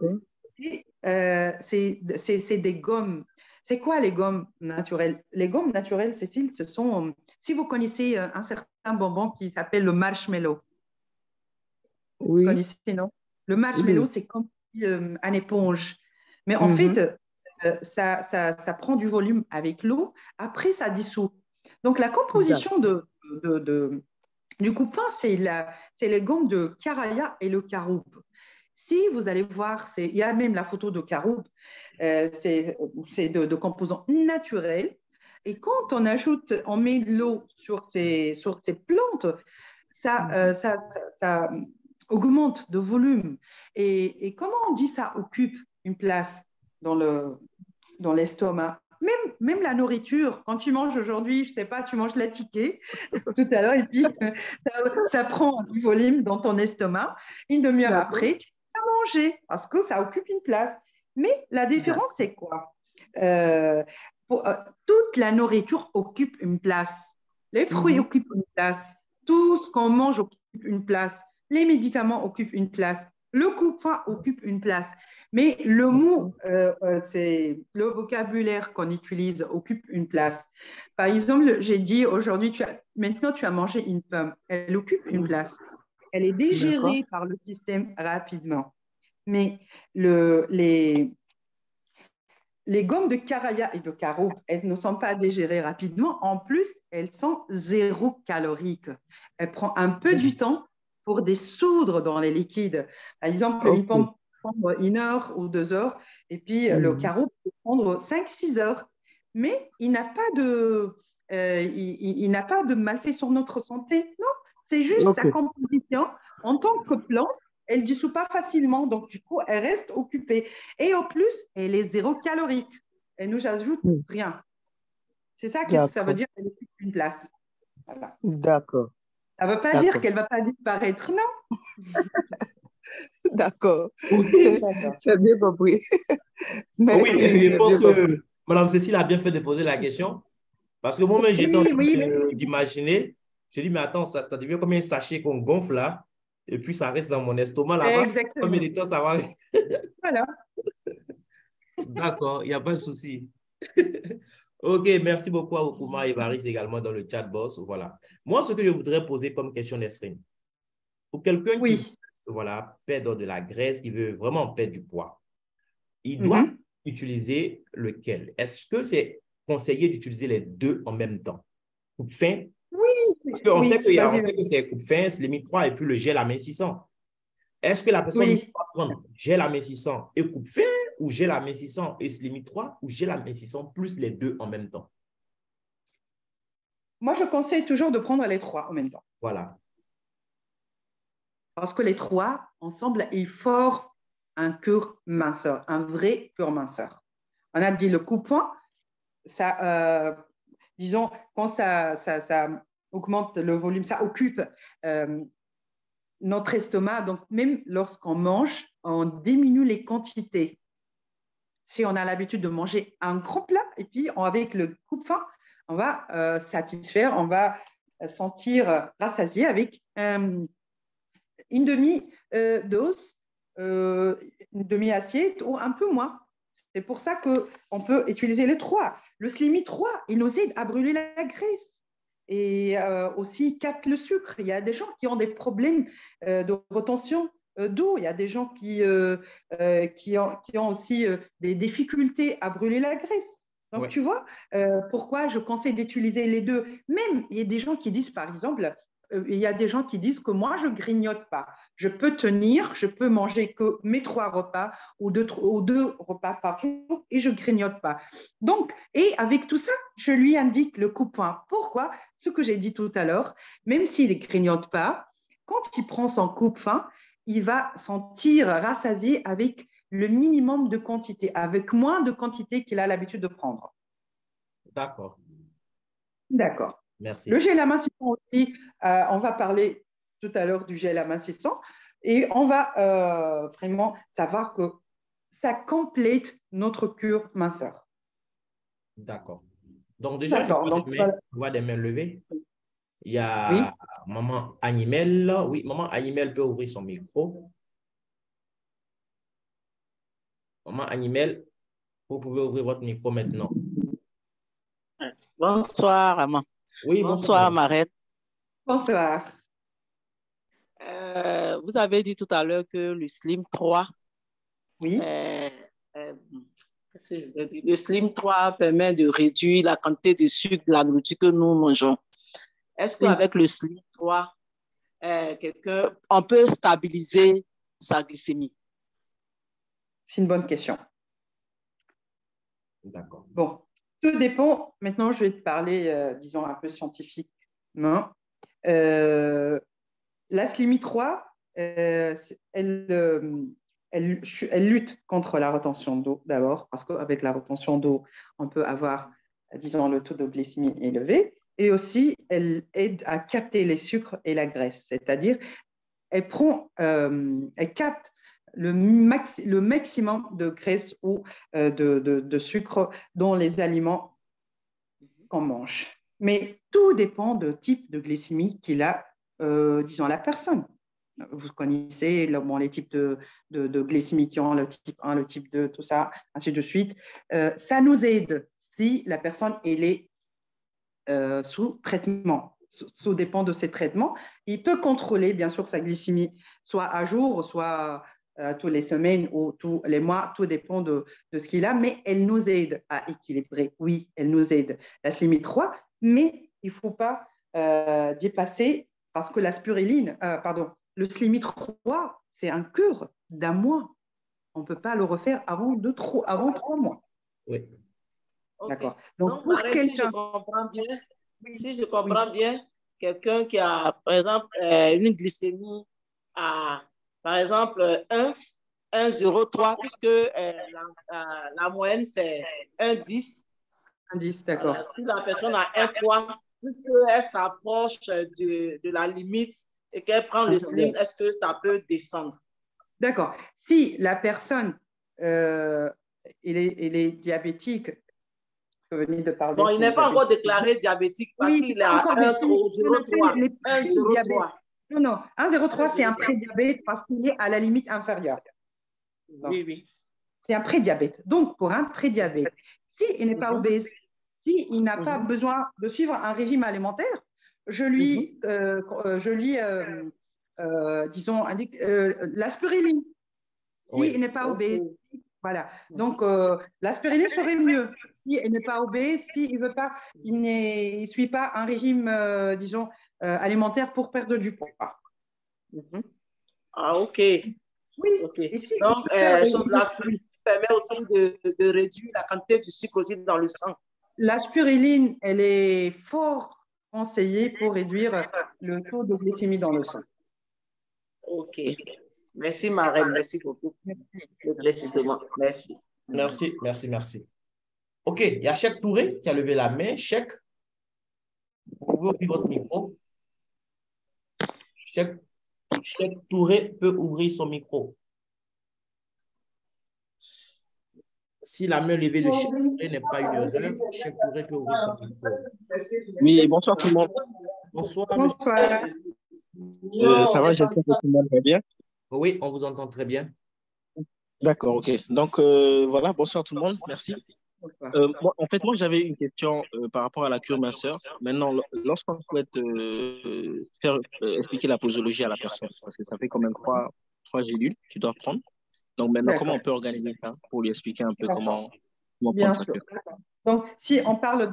c'est des gommes. C'est quoi les gommes naturelles? Les gommes naturelles, Cécile, ce sont, si vous connaissez un certain bonbon qui s'appelle le marshmallow. Oui. Vous connaissez, non? Le marshmallow, c'est comme une éponge. Mais en fait, ça prend du volume avec l'eau. Après, ça dissout. Donc, la composition du coupe-faim, c'est les gommes de Caraya et le caroube. Si vous allez voir, il y a même la photo de caroube, c'est de composants naturels. Et quand on met de l'eau sur ces plantes, ça augmente de volume. Et comment on dit ça occupe une place dans l'estomac? Même la nourriture, quand tu manges aujourd'hui, je ne sais pas, tu manges la ticket tout à l'heure, et puis ça prend du volume dans ton estomac. Une demi-heure après, tu vas manger parce que ça occupe une place. Mais la différence, c'est quoi? Toute la nourriture occupe une place. Les fruits occupent une place. Tout ce qu'on mange occupe une place. Les médicaments occupent une place. Le coupe-faim occupe une place. Mais le mot, c'est le vocabulaire qu'on utilise occupe une place. Par exemple, j'ai dit aujourd'hui, maintenant tu as mangé une pomme. Elle occupe une place. Elle est digérée par le système rapidement. Mais les gommes de Caraya et de caroube, elles ne sont pas digérées rapidement. En plus, elles sont zéro caloriques. Elles prennent un peu du temps pour dissoudre dans les liquides. Par exemple, une pomme prendre 1 heure ou 2 heures, et puis le caroube peut prendre 5-6 heures. Mais il n'a pas de malfait sur notre santé. Non, c'est juste sa composition en tant que plante. Elle ne dissout pas facilement, donc du coup, elle reste occupée. Et en plus, elle est zéro calorique. Elle ne nous ajoute rien. C'est ça que ça veut dire qu'elle occupe une place. Voilà. D'accord. Ça ne veut pas dire qu'elle ne va pas disparaître, non. D'accord. C'est bien compris. Oui, je pense que Mme Cécile a bien fait de poser la question. Parce que moi-même, j'étais en train d'imaginer. Je dis, mais attends, ça devient comme un sachet qu'on gonfle là. Et puis, ça reste dans mon estomac là-bas. Exactement. Combien de temps ça va? Voilà. D'accord, il n'y a pas de souci. OK, merci beaucoup à Okuma et Baris également dans le chat box. Voilà. Moi, ce que je voudrais poser comme question, Nesrine, pour quelqu'un qui perd de la graisse, qui veut vraiment perdre du poids, il doit utiliser lequel? Est-ce que c'est conseillé d'utiliser les deux en même temps? Coupe-faim? Oui. Parce qu'on sait que c'est coupe-faim, c'est limite 3 et puis le gel amincissant. Est-ce que la personne doit prendre gel amincissant et coupe-faim ou gel amincissant et limite 3 ou gel amincissant plus les deux en même temps? Moi, je conseille toujours de prendre les 3 en même temps. Voilà. Parce que les 3, ensemble, ils forment un cure minceur, un vrai cure minceur. On a dit le coupe-faim, disons, quand ça augmente le volume, ça occupe notre estomac. Donc, même lorsqu'on mange, on diminue les quantités. Si on a l'habitude de manger un grand plat, et puis avec le coupe-faim, on va satisfaire, on va sentir rassasié avec une demi-dose, une demi-assiette ou un peu moins. C'est pour ça qu'on peut utiliser les 3. Le Slimmy 3, il nous aide à brûler la graisse. et aussi capte le sucre. Il y a des gens qui ont des problèmes de rétention d'eau. Il y a des gens qui ont aussi des difficultés à brûler la graisse. Donc, tu vois, pourquoi je conseille d'utiliser les deux. Même, il y a des gens qui disent, par exemple, il y a des gens qui disent que moi, je ne grignote pas. Je peux tenir, je peux manger que mes 3 repas ou 2 repas par jour et je ne grignote pas. Donc, et avec tout ça, je lui indique le coupe-faim. Pourquoi? Ce que j'ai dit tout à l'heure, même s'il ne grignote pas, quand il prend son coupe-faim, il va sentir rassasié avec le minimum de quantité, avec moins de quantité qu'il a l'habitude de prendre. D'accord. D'accord. Merci. Le gel amincissant aussi, on va parler tout à l'heure du gel amincissant et on va vraiment savoir que ça complète notre cure minceur. D'accord. Donc déjà, je vois des mains levées. Il y a Maman Animel. Oui, Maman Animel peut ouvrir son micro. Maman Animel, vous pouvez ouvrir votre micro maintenant. Bonsoir, Maman. Oui, bonsoir, Marette. Bonsoir. Vous avez dit tout à l'heure que le Slim 3, qu'est-ce que je veux dire? Le Slim 3 permet de réduire la quantité de sucre de la nourriture que nous mangeons. Est-ce qu'avec le Slim 3, on peut stabiliser sa glycémie? C'est une bonne question. D'accord. Bon, tout dépend. Maintenant, je vais te parler, disons, un peu scientifiquement. La Slimmy 3, elle lutte contre la rétention d'eau d'abord, parce qu'avec la rétention d'eau, on peut avoir, disons, le taux de glycémie élevé. Et aussi, elle aide à capter les sucres et la graisse, c'est-à-dire, elle capte le maximum de graisse ou de sucre dans les aliments qu'on mange. Mais tout dépend du type de glycémie qu'il a, disons, la personne. Vous connaissez les types de glycémie qui ont le type 1, le type 2, tout ça, ainsi de suite. Ça nous aide si la personne elle est sous traitement, sous dépend de ses traitements. Il peut contrôler, bien sûr, sa glycémie, soit à jour, soit tous les semaines ou tous les mois, tout dépend de ce qu'il a, mais elle nous aide à équilibrer. Oui, elle nous aide. La Slimmy 3, mais il ne faut pas dépasser, parce que la spiruline, le Slimmy 3, c'est un cure d'1 mois. On ne peut pas le refaire avant 3 mois. Oui. Okay. D'accord. Donc si je comprends bien, quelqu'un qui a, par exemple, une glycémie à, par exemple, 1,03, puisque la moyenne, c'est 1,10. 1,10, d'accord. Voilà. Si la personne a 1,3, puisqu'elle s'approche de la limite et qu'elle prend le slim, est-ce que ça peut descendre? D'accord. Si la personne elle est diabétique, venir de parler. Bon, il n'est pas encore déclaré diabétique parce qu'il est à 1,03. Non, 1,03, c'est un prédiabète parce qu'il est à la limite inférieure. Oui. C'est un prédiabète. Donc, pour un prédiabète, s'il n'est pas obèse, s'il n'a pas besoin de suivre un régime alimentaire, je lui disons, indique la spiruline. S'il n'est pas obèse, voilà. Donc, la spiruline serait mieux. Si il n'est pas obèse, s'il ne suit pas un régime, disons, alimentaire pour perdre du poids. Ah, ok. Oui. Okay. Donc, la spiruline permet aussi de réduire la quantité du sucre aussi dans le sang. La spiruline, elle est fort conseillée pour réduire le taux de glycémie dans le sang. Ok. Merci, Marème. Merci beaucoup. Le précisément. Merci. Merci. OK, il y a Cheikh Touré qui a levé la main. Cheikh, vous pouvez ouvrir votre micro. Cheikh Touré peut ouvrir son micro. Si la main levée de Cheikh Touré n'est pas une erreur, Cheikh Touré peut ouvrir son micro. Oui, bonsoir tout le monde. Bonsoir, monsieur. Ça va, j'espère que tout le monde va bien. Oui, on vous entend très bien. D'accord, ok. Donc, voilà, bonsoir tout le monde, merci. Moi, j'avais une question par rapport à la cure minceur. Maintenant, lorsqu'on souhaite faire expliquer la posologie à la personne, parce que ça fait quand même trois gélules qu'ils doivent prendre. Donc maintenant, comment on peut organiser ça pour lui expliquer un peu comment prendre sa cure? Donc, si on parle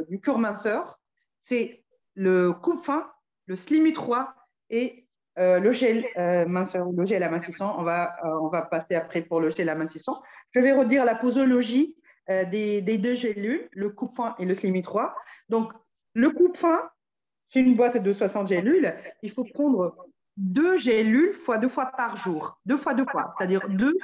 du cure minceur, c'est le coupe-faim, le Slimmy 3 et le gel minceur, le gel amincissant. On va passer après pour le gel amincissant. Je vais redire la posologie des deux gélules, le coupe-faim et le Slimmy 3. Donc, le coupe-faim, c'est une boîte de 60 gélules. Il faut prendre 2 gélules deux fois par jour. 2 fois, c'est-à-dire 2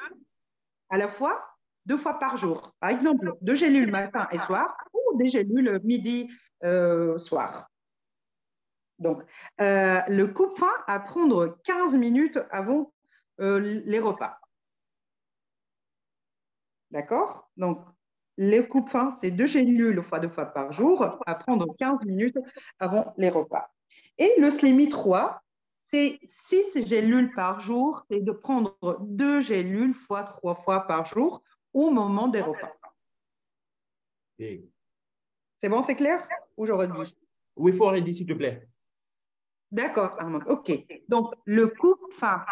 à la fois, 2 fois par jour. Par exemple, 2 gélules matin et soir ou des gélules midi, soir. Donc, le coupe-faim à prendre 15 minutes avant les repas. D'accord? Donc, le coupe-faim, c'est 2 gélules fois 2 fois par jour à prendre 15 minutes avant les repas. Et le Slimmy 3, c'est 6 gélules par jour, c'est de prendre 2 gélules fois 3 fois par jour au moment des repas. Okay. C'est bon, c'est clair? Ou je redis? Oui, il faut redire, s'il te plaît. D'accord, Armand. OK. Donc, le coupe-faim,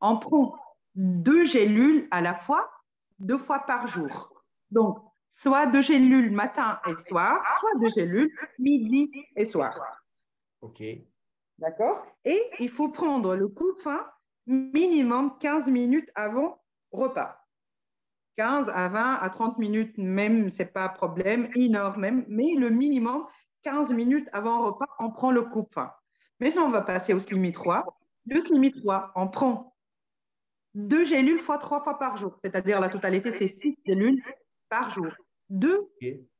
on prend 2 gélules à la fois, 2 fois par jour. Donc, soit 2 gélules matin et soir, soit 2 gélules midi et soir. OK. D'accord? Et il faut prendre le coupe-faim minimum 15 minutes avant repas. 15 à 20 à 30 minutes même, ce n'est pas un problème, 1 heure même, mais le minimum 15 minutes avant repas, on prend le coupe-faim. Maintenant, on va passer au Slimmy 3. Le Slimmy 3, on prend 2 gélules fois 3 fois par jour, c'est-à-dire la totalité, c'est 6 gélules par jour. 2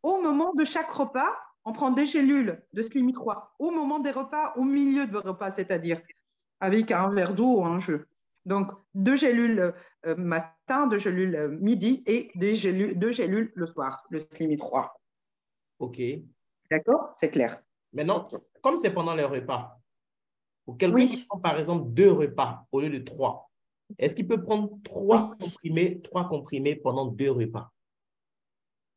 au moment de chaque repas, on prend 2 gélules de Slimmy 3 au moment des repas, au milieu de repas, c'est-à-dire avec un verre d'eau ou un jus. Donc, 2 gélules matin, 2 gélules midi et 2 gélules le soir, le Slimmy 3. OK. D'accord? C'est clair. Maintenant, comme c'est pendant les repas, pour quelqu'un qui prend par exemple 2 repas au lieu de 3, est-ce qu'il peut prendre 3 comprimés pendant 2 repas?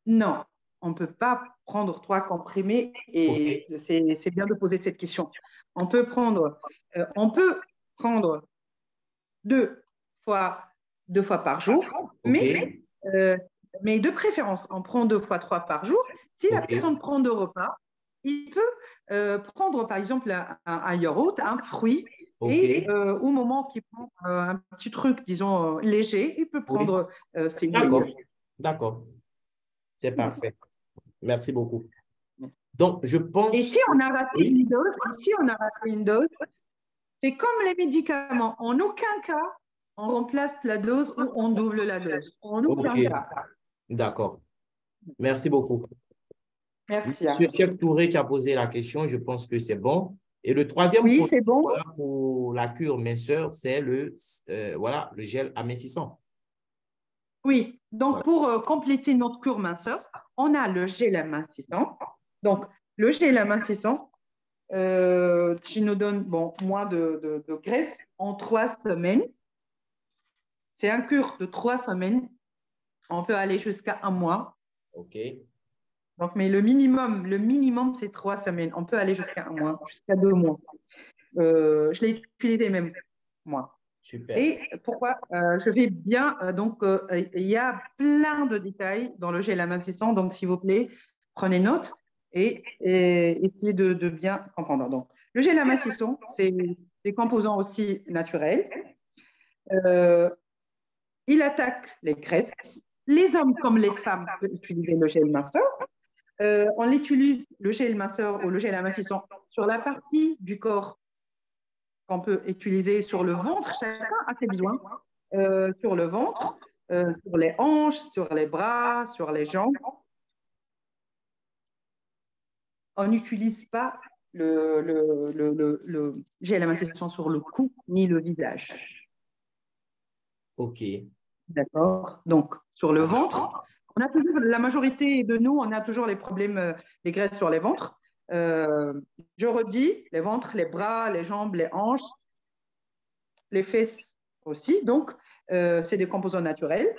Non, on ne peut pas prendre 3 comprimés et c'est bien de poser cette question. On peut prendre 2 fois par jour, mais de préférence, on prend 2 fois 3 par jour. Si la personne prend 2 repas, il peut prendre par exemple un yaourt, un fruit, et au moment qu'il prend un petit truc, disons, léger, il peut prendre ses légumes. D'accord. C'est parfait. Merci beaucoup. Donc, je pense... Et si on a raté une dose, c'est comme les médicaments. En aucun cas, on remplace la dose ou on double la dose. En aucun cas. D'accord. Merci beaucoup. Merci. Monsieur Cheikh Touré qui a posé la question, je pense que c'est bon. Et le troisième point pour la cure minceur, c'est le gel amincissant. Oui, donc pour compléter notre cure minceur, on a le gel amincissant. Donc, le gel amincissant, qui nous donne moins de graisse en 3 semaines. C'est un cure de 3 semaines. On peut aller jusqu'à 1 mois. OK. Donc, mais le minimum, c'est 3 semaines. On peut aller jusqu'à 1 mois, jusqu'à 2 mois. Je l'ai utilisé même, moi. Super. Et pourquoi je vais bien, il y a plein de détails dans le gel amincissant, donc s'il vous plaît, prenez note et essayez de bien comprendre. Donc, le gel amincissant, c'est des composants aussi naturels. Il attaque les graisses. Les hommes comme les femmes peuvent utiliser le gel minceur. On utilise le gel minceur ou le gel amincissant sur la partie du corps qu'on peut utiliser sur le ventre, chacun a ses besoins, sur le ventre, sur les hanches, sur les bras, sur les jambes. On n'utilise pas le gel amincissant sur le cou ni le visage. OK. D'accord. Donc, sur le ventre, on a toujours, la majorité de nous, on a toujours les problèmes des graisses sur les ventres. Je redis, les ventres, les bras, les jambes, les hanches, les fesses aussi. Donc, c'est des composants naturels.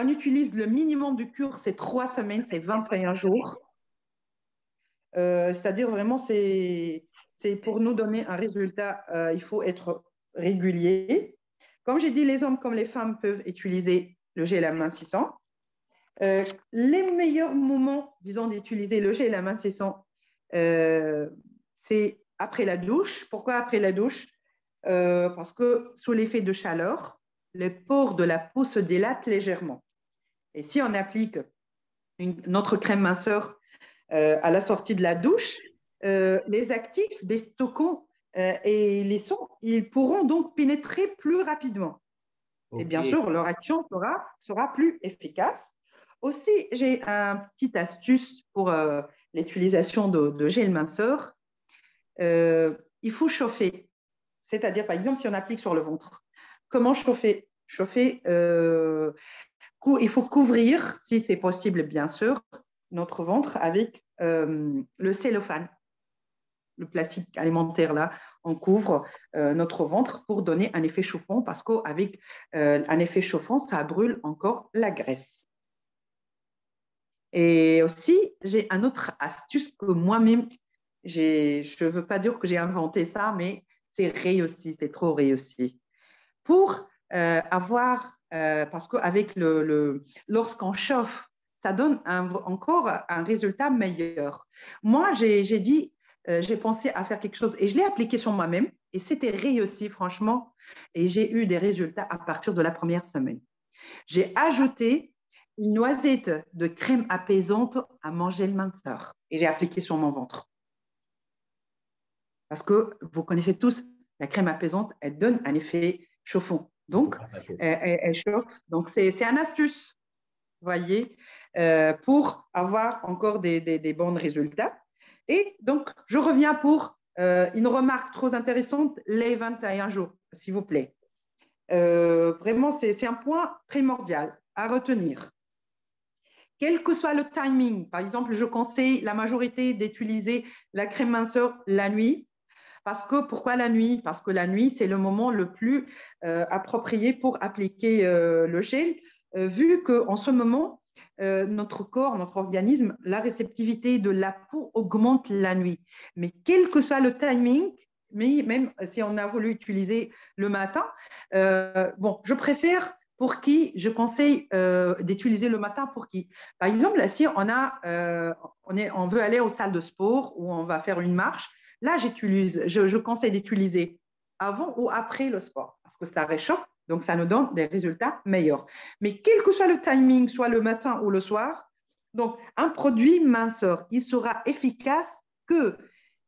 on utilise le minimum de cure, c'est 3 semaines, c'est 21 jours. C'est-à-dire vraiment, c'est pour nous donner un résultat, il faut être régulier. Comme j'ai dit, les hommes comme les femmes peuvent utiliser le gel amincissant. Les meilleurs moments, disons, d'utiliser le gel amincissant, c'est après la douche. Pourquoi après la douche? Parce que sous l'effet de chaleur, les pores de la peau se dilatent légèrement. Et si on applique notre crème minceur à la sortie de la douche, les actifs des stockons et les sons, ils pourront donc pénétrer plus rapidement. Okay. Et bien sûr, leur action sera plus efficace. Aussi, j'ai une petite astuce pour l'utilisation de gel minceur. Il faut chauffer. C'est-à-dire, par exemple, si on applique sur le ventre. Comment chauffer? Chauffer, il faut couvrir, si c'est possible, bien sûr, notre ventre avec le cellophane, le plastique alimentaire là, on couvre notre ventre pour donner un effet chauffant parce qu'avec un effet chauffant, ça brûle encore la graisse. Et aussi, j'ai une autre astuce que moi-même, je ne veux pas dire que j'ai inventé ça, mais c'est réussi, c'est trop réussi. Pour avoir, parce qu'avec lorsqu'on chauffe, ça donne encore un résultat meilleur. Moi, j'ai pensé à faire quelque chose et je l'ai appliqué sur moi-même et c'était réussi, franchement. Et j'ai eu des résultats à partir de la première semaine. J'ai ajouté une noisette de crème apaisante à mon gel minceur et j'ai appliqué sur mon ventre. Parce que vous connaissez tous, la crème apaisante, elle donne un effet chauffant. Donc, elle chauffe. Donc, c'est une astuce, voyez, pour avoir encore des bons résultats. Et donc, je reviens pour une remarque trop intéressante, les 21 jours, s'il vous plaît. Vraiment, c'est un point primordial à retenir. Quel que soit le timing, par exemple, je conseille la majorité d'utiliser la crème minceur la nuit. Pourquoi la nuit? Parce que la nuit, c'est le moment le plus approprié pour appliquer le gel, vu qu'en ce moment, notre corps, notre organisme, la réceptivité de la peau augmente la nuit. Mais quel que soit le timing, même si on a voulu utiliser le matin, je préfère pour qui je conseille d'utiliser le matin pour qui. Par exemple, si on veut aller aux salles de sport ou on va faire une marche, là, je conseille d'utiliser avant ou après le sport parce que ça réchauffe, donc ça nous donne des résultats meilleurs. Mais quel que soit le timing, soit le matin ou le soir, donc un produit minceur, il sera efficace que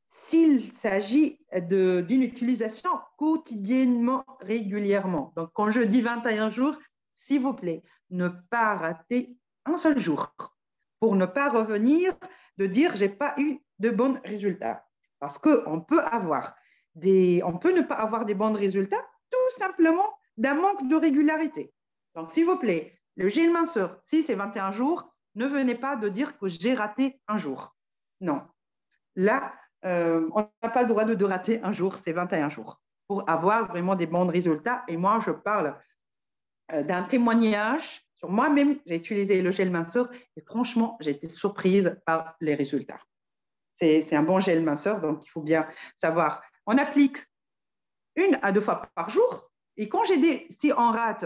s'il s'agit d'une utilisation quotidiennement, régulièrement. Donc, quand je dis 21 jours, s'il vous plaît, ne pas rater un seul jour pour ne pas revenir de dire « j'ai pas eu de bons résultats ». Parce qu'on peut ne pas avoir des bons résultats tout simplement d'un manque de régularité. Donc, s'il vous plaît, le gel minceur, si c'est 21 jours, ne venez pas de dire que j'ai raté un jour. Non. Là, on n'a pas le droit de rater un jour, c'est 21 jours pour avoir vraiment des bons résultats. Et moi, je parle d'un témoignage sur moi-même. J'ai utilisé le gel minceur et franchement, j'ai été surprise par les résultats. C'est un bon gel minceur, donc il faut bien savoir. On applique 1 à 2 fois par jour. Et quand si on rate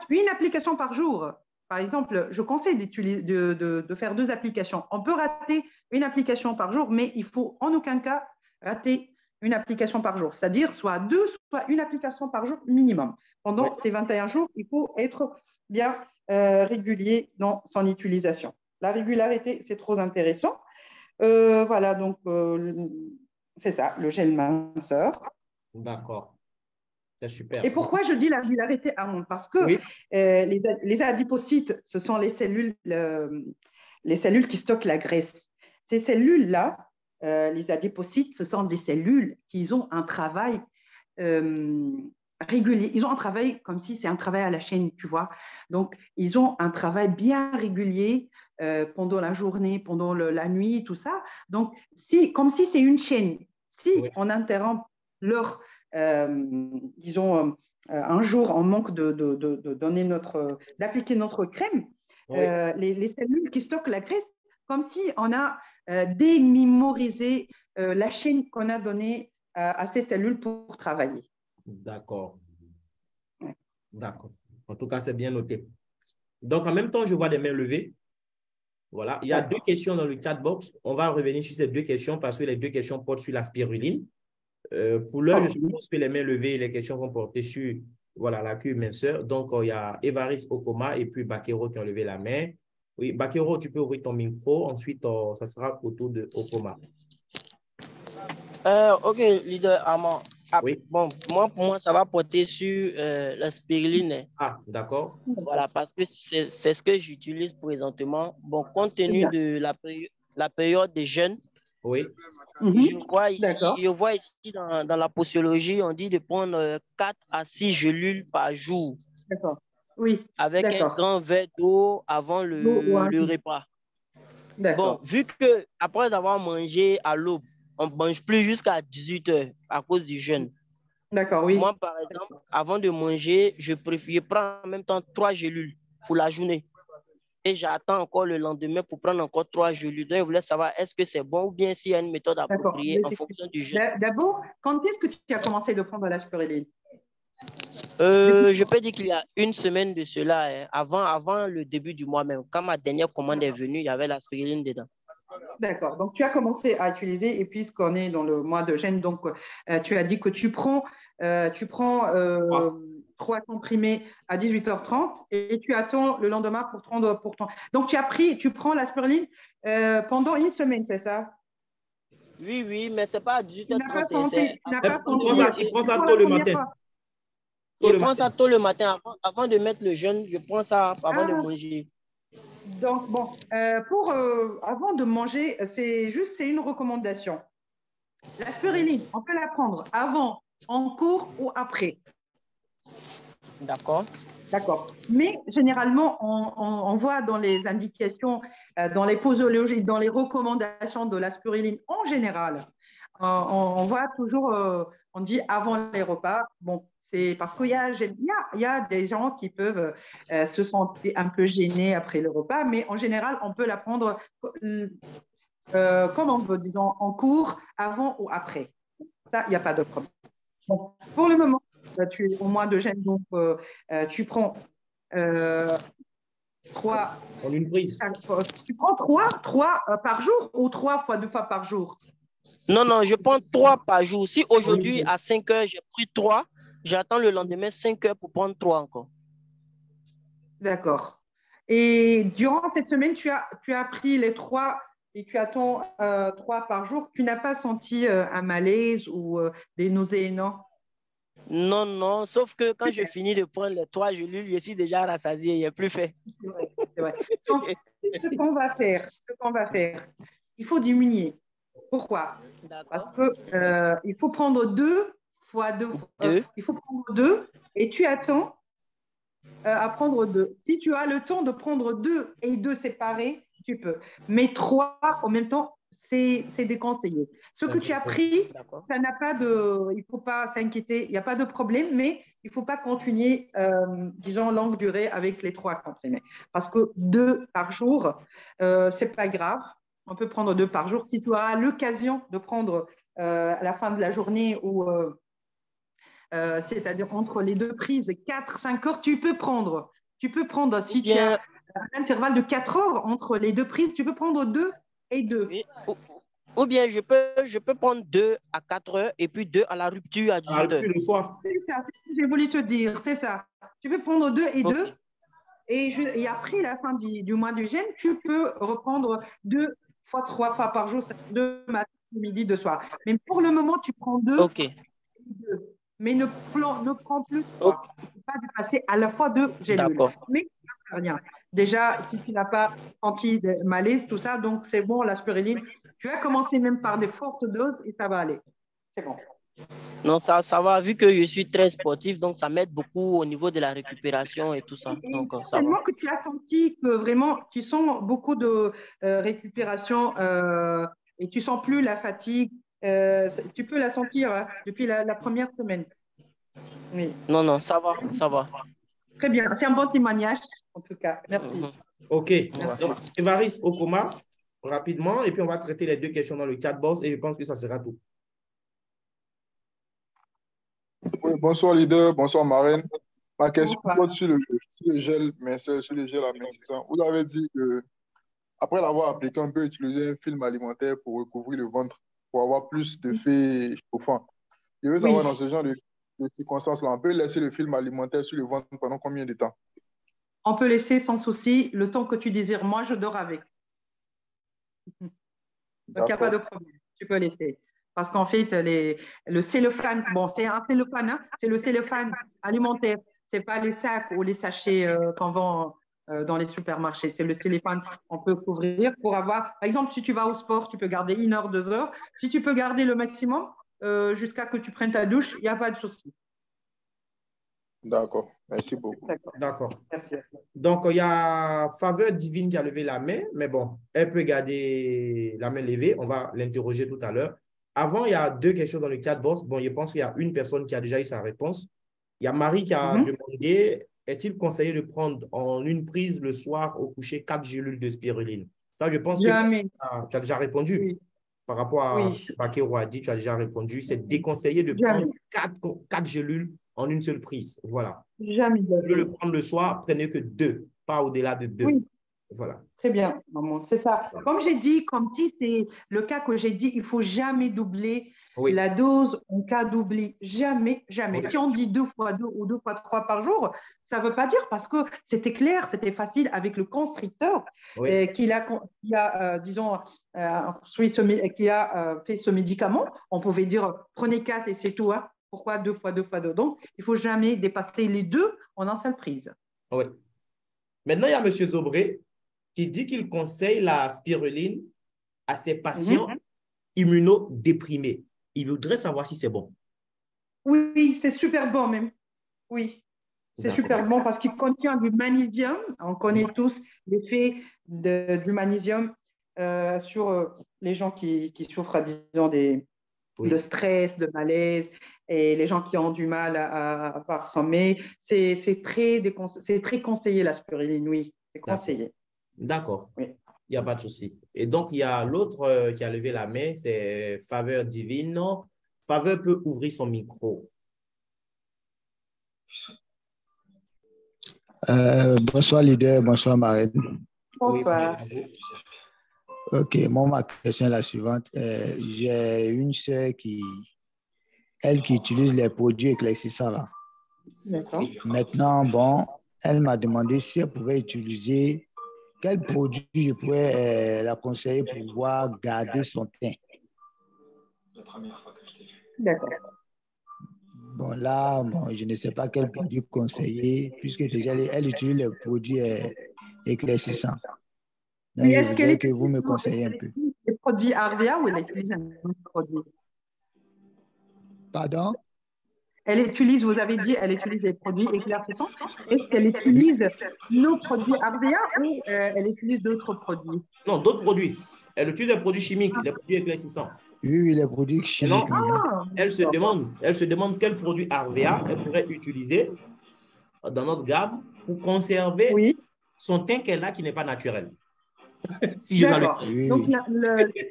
une application par jour, par exemple, je conseille de faire 2 applications. On peut rater une application par jour, mais il faut en aucun cas rater une application par jour. C'est-à-dire soit 2, soit une application par jour minimum. Pendant ces 21 jours, il faut être bien régulier dans son utilisation. La régularité, c'est trop intéressant. Voilà, donc c'est ça, le gel minceur. D'accord. C'est super. Et pourquoi je dis la régularité, Armand? Parce que les adipocytes, ce sont les cellules qui stockent la graisse. Ces cellules-là, les adipocytes, ce sont des cellules qui ont un travail régulier. Ils ont un travail comme si c'est un travail à la chaîne, tu vois. Donc, ils ont un travail bien régulier pendant la journée, pendant la nuit, tout ça. Donc, comme si c'est une chaîne. Si on interrompt leur un jour on manque d'appliquer notre crème, Oui. les cellules qui stockent la graisse, comme si on a démémorisé la chaîne qu'on a donnée à ces cellules pour travailler. D'accord. Ouais. D'accord. En tout cas, c'est bien noté. Donc, en même temps, je vois des mains levées. Voilà. Il y a 2 questions dans le chat box. On va revenir sur ces 2 questions parce que les 2 questions portent sur la spiruline. Pour l'heure, je suppose que les mains levées et les questions vont porter sur voilà, la cure minceur. Donc, il y a Évariste Okoma et puis Bakero qui ont levé la main. Oui, Bakero, tu peux ouvrir ton micro. Ensuite, ça sera au tour de Okoma. Ok, leader Armand. Oui. Bon, pour moi, ça va porter sur la spiruline. Ah, d'accord. Voilà, parce que c'est ce que j'utilise présentement. Bon, compte tenu de la période des jeûnes, oui. Je vois ici dans la posologie, on dit de prendre 4 à 6 gélules par jour. D'accord. Oui. Avec un grand verre d'eau avant le repas. Bon, vu que après avoir mangé à l'aube, on ne mange plus jusqu'à 18 h à cause du jeûne. D'accord, oui. Moi, par exemple, avant de manger, je prends en même temps 3 gélules pour la journée. Et j'attends encore le lendemain pour prendre encore 3 gélules. Donc, je voulais savoir, est-ce que c'est bon ou bien s'il y a une méthode appropriée en fonction du jeûne. D'abord, quand est-ce que tu as commencé de prendre la spiruline? Je peux dire qu'il y a une semaine de cela, hein, avant le début du mois même. Quand ma dernière commande est venue, il y avait la spiruline dedans. D'accord. Donc, tu as commencé à utiliser, et puisqu'on est dans le mois de jeûne, donc tu as dit que tu prends 3 comprimés à 18h30 et tu attends le lendemain pour prendre pour ton. Donc, tu prends la spiruline pendant une semaine, c'est ça? Oui, mais ce n'est pas à 18h30. Il prend ça tôt le matin. Je prends ça tôt le matin. Avant de mettre le jeûne, je prends ça avant de manger. Donc, bon, avant de manger, c'est une recommandation. La spiruline, on peut la prendre avant, en cours ou après. D'accord. D'accord. Mais généralement, on voit dans les indications, dans les posologies, dans les recommandations de la spiruline en général, on voit toujours, on dit avant les repas. Bon, c'est parce qu'il y a des gens qui peuvent se sentir un peu gênés après le repas, mais en général, on peut la prendre comme on veut, disons, en cours, avant ou après. Ça, il n'y a pas de problème. Bon, pour le moment, tu es au mois de jeûne, donc tu prends 3. En une prise. Tu prends 3 par jour ou 3 fois 2 fois par jour? Non, je prends 3 par jour. Si aujourd'hui, à 5 h, j'ai pris 3, j'attends le lendemain 5 h pour prendre 3 encore. D'accord. Et durant cette semaine, tu as pris les 3 et tu attends 3 par jour. Tu n'as pas senti un malaise ou des nausées, non? Non, sauf que quand je finis de prendre les 3 gélules, je suis déjà rassasié, il n'y a plus fait. C'est vrai. Donc, ce qu'on va faire, il faut diminuer. Pourquoi? Parce qu'il faut prendre 2 fois 2. Il faut prendre 2 et tu attends à prendre 2. Si tu as le temps de prendre 2 et 2 séparés, tu peux. Mais 3 en même temps, c'est déconseillé. Ce que tu as pris, ça n'a pas de, il ne faut pas s'inquiéter, il n'y a pas de problème, mais il ne faut pas continuer, disons, longue durée avec les 3 comprimés. Parce que 2 par jour, ce n'est pas grave. On peut prendre 2 par jour. Si tu as l'occasion de prendre à la fin de la journée ou c'est-à-dire entre les 2 prises, 4-5 heures, tu peux prendre. Si tu as un intervalle de 4 heures entre les 2 prises, tu peux prendre 2 et 2. Oui. Ou bien je peux prendre 2 à 4 heures et puis 2 à la rupture à 18 heures. Le soir. C'est ça, c'est ce que j'ai voulu te dire, c'est ça. Tu peux prendre 2 et 2. Et après la fin du mois du jeûne, tu peux reprendre 2 fois 3 fois par jour, 2 matin, midi, 2 soir. Mais pour le moment, tu prends 2. Mais ne prends plus 3. Il ne faut pas dépasser à la fois 2 gélules. Mais ça ne rien. Déjà, si tu n'as pas senti de malaise, tout ça, donc c'est bon, la spiruline. Tu vas commencer même par des fortes doses et ça va aller. C'est bon. Non, ça va. Vu que je suis très sportif, donc ça m'aide beaucoup au niveau de la récupération et tout ça. Donc, ça va. Tellement que tu as senti que vraiment, tu sens beaucoup de récupération et tu ne sens plus la fatigue. Tu peux la sentir depuis la première semaine. Oui. Non, non, ça va, ça va. Très bien. C'est un bon témoignage, en tout cas. Merci. OK. Donc, Évariste Okoma, rapidement, et puis on va traiter les deux questions dans le chatbox et je pense que ça sera tout. Oui, bonsoir leader, bonsoir Marraine. Ma question porte sur le gel minceur, sur le gel amincissant. Vous avez dit que après l'avoir appliqué, on peut utiliser un film alimentaire pour recouvrir le ventre, pour avoir plus d'effet chauffant. Je veux savoir dans ce genre de circonstances-là, on peut laisser le film alimentaire sur le ventre pendant combien de temps? On peut laisser sans souci le temps que tu désires. Moi, je dors avec. Donc, il n'y a pas de problème. Tu peux laisser. Parce qu'en fait, le cellophane, bon, c'est un cellophane, hein, c'est le cellophane alimentaire. Ce n'est pas les sacs ou les sachets qu'on vend dans les supermarchés. C'est le cellophane qu'on peut couvrir pour avoir… Par exemple, si tu vas au sport, tu peux garder 1 heure, 2 heures. Si tu peux garder le maximum jusqu'à que tu prennes ta douche, il n'y a pas de souci. D'accord. Merci beaucoup. D'accord. Merci. Donc, il y a Faveur Divine qui a levé la main, mais bon, elle peut garder la main levée. On va l'interroger tout à l'heure. Avant, il y a 2 questions dans le chatbox. Bon, je pense qu'il y a une personne qui a déjà eu sa réponse. Il y a Marie qui a demandé, est-il conseillé de prendre en une prise le soir au coucher 4 gélules de spiruline? Ça, je pense que tu as déjà répondu. Oui. Par rapport à ce que Bakero a dit, tu as déjà répondu. C'est déconseillé de prendre 4 gélules en une seule prise. Voilà. Jamais. Si vous voulez le prendre le soir, prenez que 2, pas au-delà de 2. Oui. Voilà. Très bien, maman, c'est ça. Comme j'ai dit, comme si c'est le cas que j'ai dit, il ne faut jamais doubler la dose en cas d'oubli. Jamais, jamais. Si on dit 2 fois 2 ou 2 fois 3 par jour, ça ne veut pas dire parce que c'était clair, c'était facile avec le constructeur qui a disons, qui a fait ce médicament. On pouvait dire prenez 4 et c'est tout. Hein. Pourquoi 2 fois 2 fois 2? Donc, il ne faut jamais dépasser les 2 en une seule prise. Oui. Maintenant, il y a M. Zobré qui dit qu'il conseille la spiruline à ses patients immunodéprimés. Il voudrait savoir si c'est bon. Oui, c'est super bon même. Oui, c'est super bon parce qu'il contient du magnésium. On connaît tous l'effet du magnésium sur les gens qui souffrent, disons, de stress, de malaise et les gens qui ont du mal à avoir sommeil. C'est très conseillé la spiruline, oui, c'est conseillé. D'accord, il n'y a pas de souci. Et donc, il y a l'autre qui a levé la main, c'est Faveur Divine. Faveur peut ouvrir son micro. Bonsoir leader, bonsoir Marraine. Bonsoir. Ok, moi ma question est la suivante. J'ai une sœur qui utilise les produits éclaircissants là. D'accord. Maintenant, bon, elle m'a demandé si elle pouvait utiliser quel produit je pourrais la conseiller pour pouvoir garder son teint. La première fois que je t'ai vu. D'accord. Bon, là, je ne sais pas quel produit conseiller, puisque déjà, elle utilise les produits éclaircissants. Donc, je voudrais que vous me conseillez un peu. Les produits Arvia ou elle utilise un autre produit? Pardon? Elle utilise, vous avez dit, elle utilise des produits éclaircissants. Est-ce qu'elle utilise nos produits Arvia ou elle utilise d'autres produits? Non, d'autres produits. Elle utilise des produits chimiques, des produits éclaircissants. Oui, les produits chimiques. Elle se demande quel produit Arvia elle pourrait utiliser dans notre gamme pour conserver son teint qu'elle a qui n'est pas naturel. Si D'accord. Donc,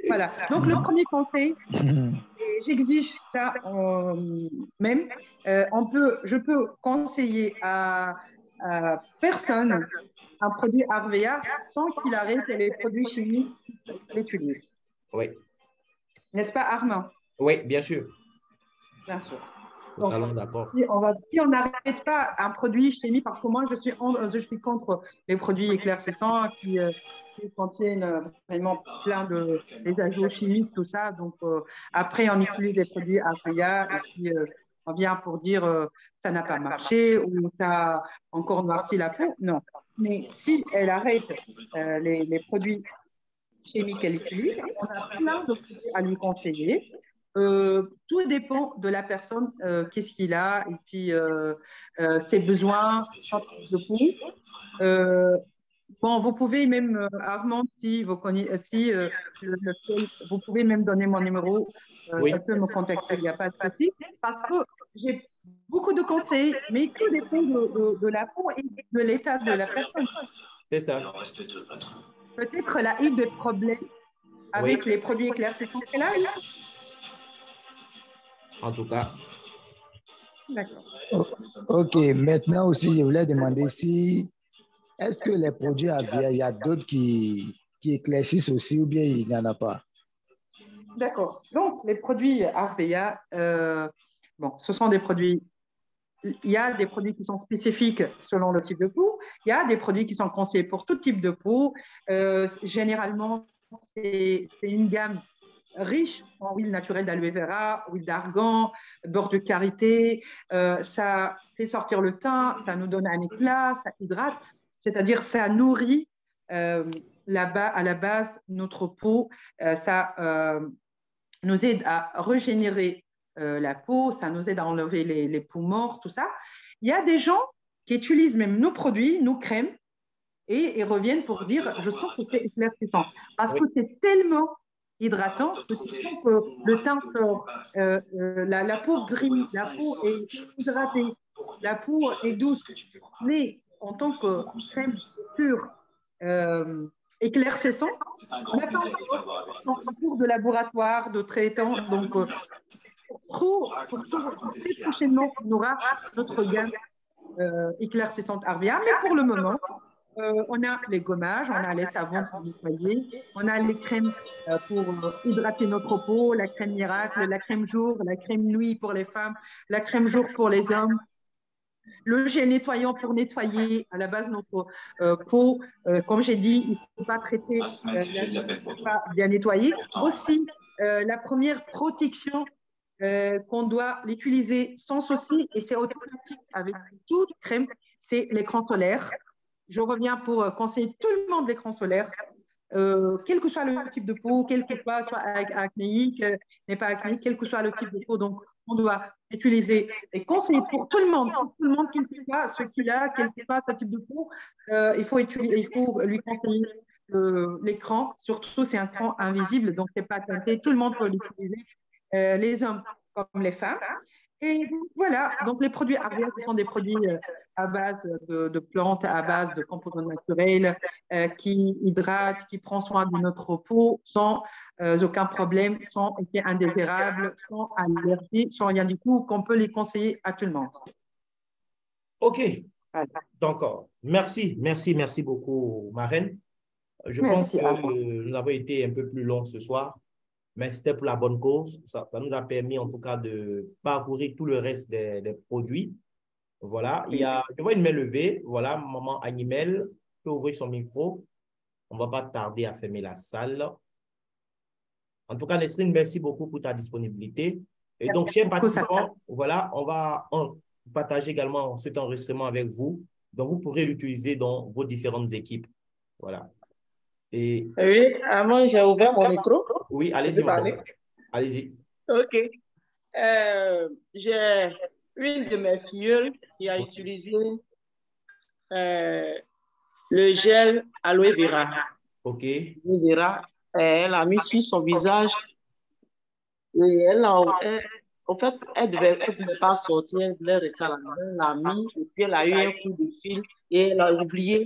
voilà. Donc, le premier conseil, j'exige ça même. Je peux conseiller à personne un produit Arvia sans qu'il arrête les produits chimiques qu'il utilise. Oui. N'est-ce pas, Armand? Oui, bien sûr. Bien sûr. Totalement d'accord. Si on n'arrête pas un produit chimique, parce que moi, je suis contre les produits éclaircissants qui contiennent vraiment plein des ajouts chimiques, tout ça. Donc, après, on utilise des produits Arvia et puis on vient pour dire ça n'a pas marché ou ça a encore noirci la peau. Non. Mais si elle arrête les produits chimiques qu'elle utilise, on a plein de produits à lui conseiller. Tout dépend de la personne, qu'est-ce qu'il a, et puis ses besoins de peau. Bon, vous pouvez même, Armand, si vous connaissez, vous pouvez même donner mon numéro. Oui. Elle peut me contacter, il n'y a pas de souci. Parce que j'ai beaucoup de conseils, mais tout dépend de la peau et de l'état de la personne. C'est ça. Peut-être elle a eu des problèmes avec les produits éclaircissants qu'elle a eu. En tout cas. D'accord. Ok, maintenant aussi, je voulais demander si, est-ce que les produits Arvea, il y a d'autres qui éclaircissent aussi ou bien il n'y en a pas? D'accord. Donc, les produits Arvea, bon, ce sont des produits, il y a des produits qui sont spécifiques selon le type de peau, il y a des produits qui sont conseillés pour tout type de peau. Généralement, c'est une gamme riche en huile naturelle d'aloe vera, huile d'argan, beurre de karité. Ça fait sortir le teint, ça nous donne un éclat, ça hydrate, c'est-à-dire ça nourrit à la base notre peau. Ça nous aide à régénérer la peau, ça nous aide à enlever les peaux mortes, tout ça. Il y a des gens qui utilisent même nos produits, nos crèmes, et ils reviennent pour dire « je sens que c'est éclaircissant ». Parce que c'est tellement hydratant que tu sens que le teint sort, la peau brille, la peau est hydratée, la peau est douce. Mais en tant que crème pure, éclaircissant, on n'a pas encore en cours de laboratoire, de traitant. Donc, pour très prochainement, on aura notre gamme éclaircissante Arvea. Mais pour le moment, on a les gommages, on a les savons pour nettoyer, on a les crèmes pour hydrater notre peau, la crème miracle, la crème jour, la crème nuit pour les femmes, la crème jour pour les hommes, le gel nettoyant pour nettoyer à la base notre peau. Comme j'ai dit, il ne faut pas traiter, pas bien nettoyer. Aussi, la première protection qu'on doit l'utiliser sans souci, et c'est automatique avec toute crème, c'est l'écran solaire. Je reviens pour conseiller tout le monde l'écran solaire, quel que soit le type de peau, quel que soit acnéique, n'est pas acnéique, quel que soit le type de peau. Donc, on doit utiliser et conseiller pour tout le monde, quel que soit ce qu'il a, quel que soit ce type de peau, il faut lui conseiller l'écran. Surtout, c'est un écran invisible, donc c'est pas teinté. Tout le monde peut l'utiliser, les hommes comme les femmes. Et voilà, donc les produits Arvea, ce sont des produits à base de plantes, à base de composants naturels, qui hydratent, qui prennent soin de notre peau sans aucun problème, sans effet indésirable, sans allergie, sans rien du tout, qu'on peut les conseiller à tout le monde. OK. Voilà. Donc, merci beaucoup, Marraine. Je pense que nous avons été un peu plus longs ce soir, mais c'était pour la bonne cause. Ça nous a permis en tout cas de parcourir tout le reste des produits. Voilà, je vois une main levée. Voilà, maman Animel peut ouvrir son micro. On ne va pas tarder à fermer la salle. En tout cas, Nesrine, merci beaucoup pour ta disponibilité. Et donc, chers participants, voilà, on va partager également cet enregistrement avec vous. Donc, vous pourrez l'utiliser dans vos différentes équipes. Voilà. Et... Oui, moi, j'ai ouvert mon micro. Oui, allez-y. Allez-y. OK. J'ai une de mes filles qui a utilisé le gel aloe vera. OK. Aloe vera, elle a mis sur son visage. Et en fait, elle ne devait pas sortir, elle voulait rester à la maison. Elle l'a mis, et puis elle a eu un coup de fil et elle a oublié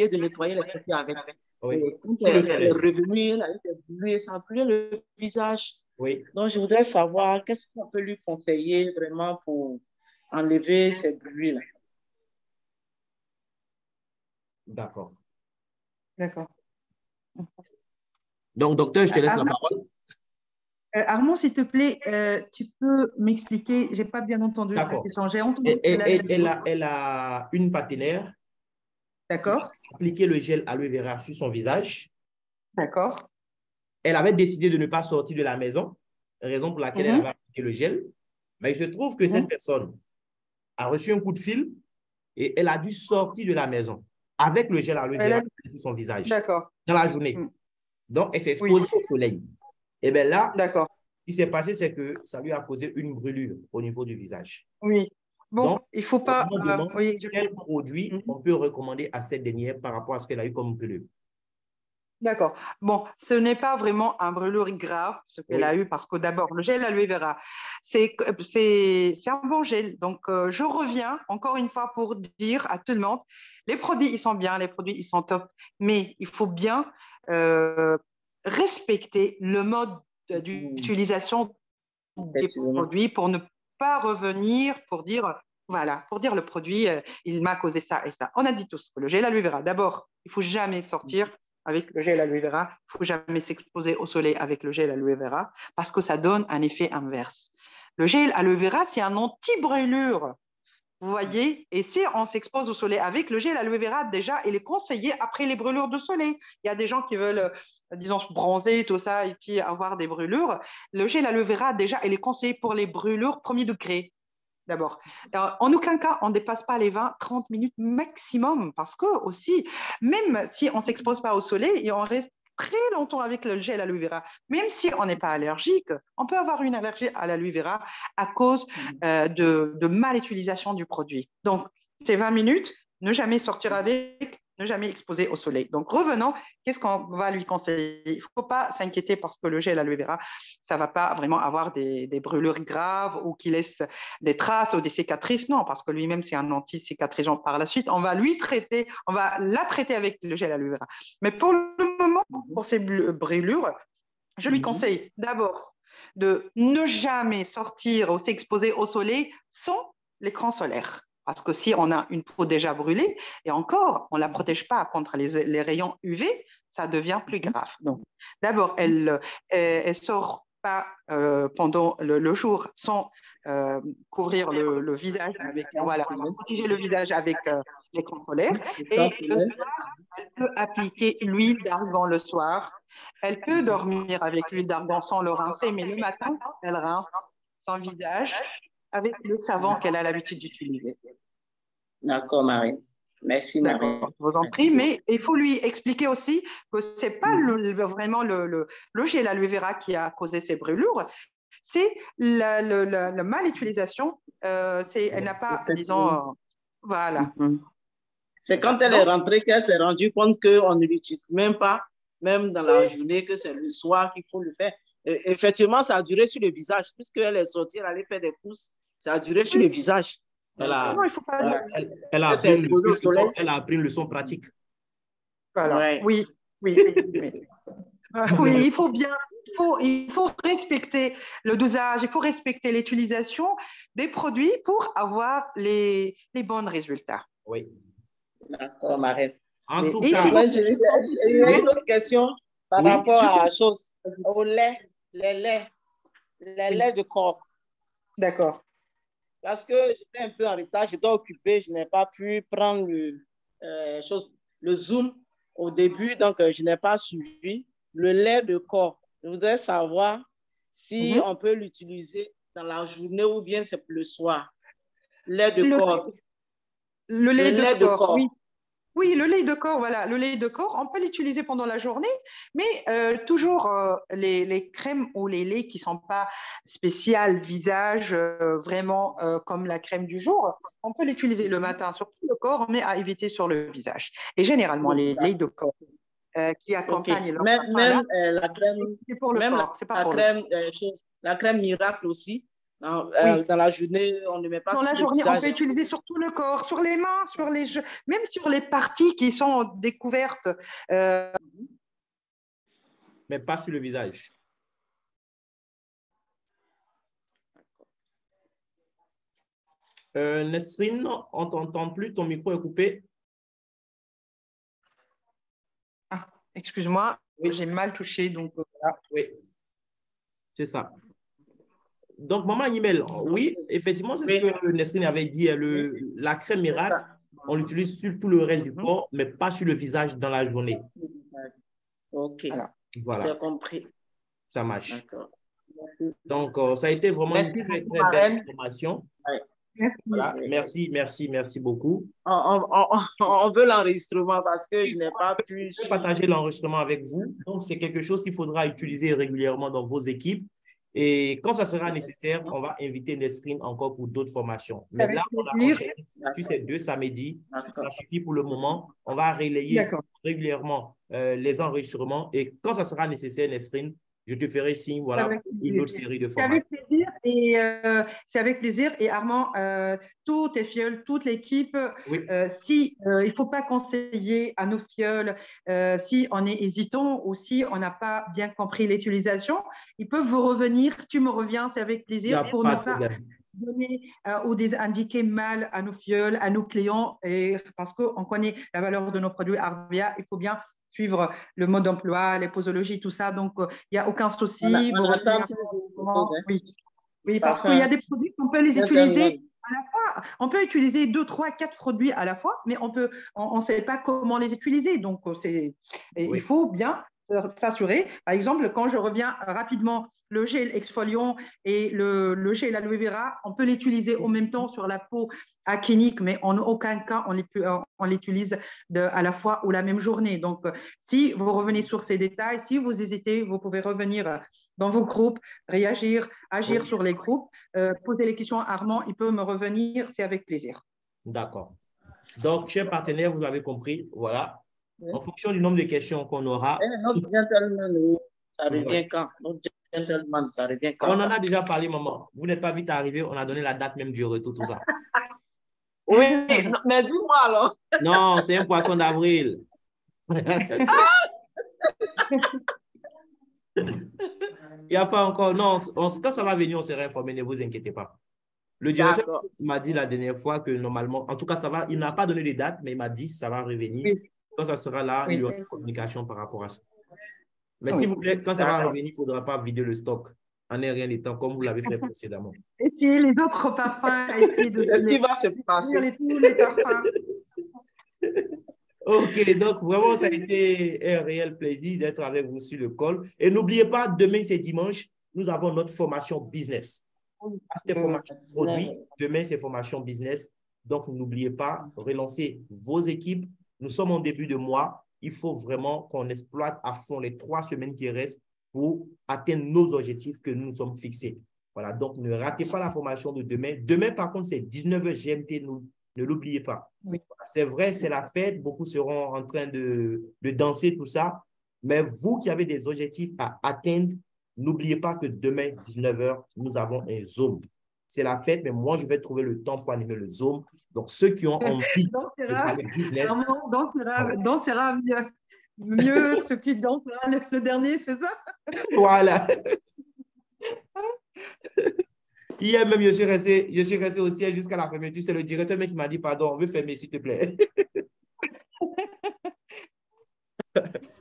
de nettoyer les cheveux avec. Oui. Et quand elle est revenue, elle a eu des brûlures, ça a brûlé le visage. Oui. Donc, je voudrais savoir qu'est-ce qu'on peut lui conseiller vraiment pour enlever ces brûlures-là. D'accord. D'accord. Donc, docteur, je te laisse la parole. Armand, s'il te plaît, tu peux m'expliquer, je n'ai pas bien entendu la question. J'ai entendu elle a une partenaire. D'accord. Appliqué le gel aloe vera sur son visage. D'accord. Elle avait décidé de ne pas sortir de la maison, raison pour laquelle elle avait appliqué le gel. Mais il se trouve que cette personne a reçu un coup de fil et elle a dû sortir de la maison avec le gel aloe vera sur son visage dans la journée. Donc, elle s'est exposée au soleil. Et bien là, ce qui s'est passé, c'est que ça lui a causé une brûlure au niveau du visage. Oui. Bon, Donc, il ne faut pas... on demande quel produit on peut recommander à cette dernière par rapport à ce qu'elle a eu comme brûlure. D'accord. Bon, ce n'est pas vraiment un brûlure grave, ce qu'elle a eu, parce que d'abord, le gel aloe vera, c'est un bon gel. Donc, je reviens encore une fois pour dire à tout le monde, les produits, ils sont bien, les produits, ils sont top, mais il faut bien respecter le mode d'utilisation des produits pour ne pas revenir pour dire, voilà, pour dire le produit, il m'a causé ça et ça. On a dit tous que le gel aloe vera, d'abord, il ne faut jamais sortir avec le gel aloe vera, il ne faut jamais s'exposer au soleil avec le gel aloe vera parce que ça donne un effet inverse. Le gel aloe vera, c'est un anti-brûlure. Vous voyez, et si on s'expose au soleil avec le gel aloe vera, déjà, il est conseillé après les brûlures de soleil. Il y a des gens qui veulent, disons, se bronzer, tout ça, et puis avoir des brûlures. Le gel aloe vera, déjà, il est conseillé pour les brûlures premier degré, d'abord. En aucun cas, on ne dépasse pas les 20-30 minutes maximum, parce que aussi, même si on ne s'expose pas au soleil, et on reste très longtemps avec le gel aloe vera. Même si on n'est pas allergique, on peut avoir une allergie à l'aloe vera à cause de mal utilisation du produit. Donc, c'est 20 minutes, ne jamais sortir avec, ne jamais exposer au soleil. Donc, revenons, qu'est-ce qu'on va lui conseiller? Il ne faut pas s'inquiéter parce que le gel aloe vera, ça ne va pas vraiment avoir des brûlures graves ou qui laissent des traces ou des cicatrices. Non, parce que lui-même, c'est un anti-cicatrisant par la suite. On va la traiter avec le gel aloe vera. Mais pour le moment, pour ces brûlures, je lui conseille d'abord de ne jamais sortir ou s'exposer au soleil sans l'écran solaire. Parce que si on a une peau déjà brûlée, et encore, on ne la protège pas contre les rayons UV, ça devient plus grave. Donc, d'abord, elle ne sort pas pendant le jour sans couvrir le visage, voilà, protéger le visage avec l'écran solaire. Et le soir, elle peut appliquer l'huile d'argan le soir. Elle peut dormir avec l'huile d'argan sans le rincer, mais le matin, elle rince son visage avec le savon qu'elle a l'habitude d'utiliser. D'accord, Marie. Merci, Marie. Je vous en prie, mais il faut lui expliquer aussi que ce n'est pas vraiment le gel aloe vera qui a causé ces brûlures, c'est la mal utilisation. Elle n'a pas, disons, voilà. C'est quand elle est rentrée qu'elle s'est rendue compte qu'on ne l'utilise même pas, même dans la journée, que c'est le soir qu'il faut le faire. Et effectivement, ça a duré sur le visage. Puisqu'elle est sortie, elle allait faire des courses, ça a duré sur le visage. Elle a appris une leçon pratique. Voilà. Ouais. Oui. Oui, il faut bien, il faut respecter le dosage, il faut respecter l'utilisation des produits pour avoir les bons résultats. Oui. D'accord, Marine. En tout cas, il y a une autre question par rapport à la chose, au lait, les laits de corps. D'accord. Parce que j'étais un peu en retard, j'étais occupée, je n'ai pas pu prendre le Zoom au début, donc je n'ai pas suivi. Le lait de corps, je voudrais savoir si on peut l'utiliser dans la journée ou bien c'est pour le soir. Lait de corps. Le lait de corps, oui. Oui, le lait de corps, voilà. Le lait de corps, on peut l'utiliser pendant la journée, mais toujours les crèmes ou les laits qui ne sont pas spéciales visage, vraiment comme la crème du jour, on peut l'utiliser le matin sur tout le corps, mais à éviter sur le visage. Et généralement, les laits de corps qui accompagnent leur même la crème, c'est pour le corps, c'est pas pour la crème miracle aussi. Dans la journée, on ne met pas dans la journée, on peut utiliser sur tout le corps, sur les mains, sur les jeux, même sur les parties qui sont découvertes. Mais pas sur le visage. Nesrine, on ne t'entend plus, ton micro est coupé. Ah, excuse-moi, j'ai mal touché. Donc, voilà. Oui, c'est ça. Donc, maman Animel, oui, effectivement, c'est ce que Nesrine avait dit. La crème miracle, on l'utilise sur tout le reste du corps, mais pas sur le visage dans la journée. OK. Voilà. C'est compris. Ça marche. Donc, ça a été vraiment une très, très belle information. Voilà. Merci beaucoup. On veut l'enregistrement parce que je n'ai pas pu... Je vais partager l'enregistrement avec vous. Donc, c'est quelque chose qu'il faudra utiliser régulièrement dans vos équipes. Et quand ça sera nécessaire, on va inviter Nesrine encore pour d'autres formations. Mais là, on a enchaîné sur ces 2 samedis. Ça suffit pour le moment. On va relayer régulièrement les enregistrements. Et quand ça sera nécessaire, Nesrine, je te ferai signe, voilà, une autre série de formations. C'est avec plaisir. Et Armand, tous tes filleuls, toute l'équipe, il ne faut pas conseiller à nos filleuls si on est hésitant ou si on n'a pas bien compris l'utilisation. Ils peuvent vous revenir. Tu me reviens, c'est avec plaisir pour ne pas donner ou indiquer mal à nos filleuls, à nos clients. Et parce qu'on connaît la valeur de nos produits Arvia, il faut bien suivre le mode d'emploi, les posologies, tout ça. Donc, il n'y a aucun souci. Oui, parce qu'il y a des produits qu'on peut les utiliser à la fois. On peut utiliser 2, 3, 4 produits à la fois, mais on ne sait pas comment les utiliser. Donc, il faut bien s'assurer. Par exemple, quand je reviens rapidement, le gel exfoliant et le gel aloe vera, on peut l'utiliser en même temps sur la peau acnéique, mais en aucun cas on l'utilise à la fois ou la même journée. Donc, si vous revenez sur ces détails, si vous hésitez, vous pouvez revenir dans vos groupes, réagir, agir sur les groupes, poser les questions à Armand, il peut me revenir, c'est avec plaisir. D'accord. Donc, chers partenaires, vous avez compris, voilà. Oui. En fonction du nombre de questions qu'on aura. Notre gentleman, ça revient quand? Notre gentleman, ça revient quand? On en a déjà parlé, maman. Vous n'êtes pas vite arrivé, on a donné la date même du retour, tout ça. Oui, mais dis-moi alors. Non, c'est un poisson d'avril. Il n'y a pas encore. Non, quand ça va venir, on sera informé, ne vous inquiétez pas. Le directeur m'a dit la dernière fois que normalement, en tout cas, ça va. Il n'a pas donné les dates, mais il m'a dit que ça va revenir. Oui. Quand ça sera là, il y aura une communication par rapport à ça. Mais s'il vous plaît, quand ça va revenir, il ne faudra pas vider le stock en un rien d'étant, comme vous l'avez fait précédemment. Essayez les autres parfums. Qu'est-ce qui va se passer? Tous les parfums. Ok, donc vraiment, ça a été un réel plaisir d'être avec vous sur le call. Et n'oubliez pas, demain, c'est dimanche, nous avons notre formation business. C'était formation produit, demain, c'est formation business. Donc, n'oubliez pas, relancez vos équipes. Nous sommes en début de mois. Il faut vraiment qu'on exploite à fond les 3 semaines qui restent pour atteindre nos objectifs que nous nous sommes fixés. Voilà, donc ne ratez pas la formation de demain. Demain, par contre, c'est 19h GMT. Ne l'oubliez pas. Oui. C'est vrai, c'est la fête. Beaucoup seront en train de danser, tout ça. Mais vous qui avez des objectifs à atteindre, n'oubliez pas que demain, 19h, nous avons un Zoom. C'est la fête, mais moi, je vais trouver le temps pour animer le Zoom. Donc, ceux qui ont envie de parler business… Dansera mieux ceux qui dansera le dernier, c'est ça? Voilà. Hier même, je suis resté au ciel jusqu'à la fermeture. C'est le directeur qui m'a dit, pardon, on veut fermer, s'il te plaît.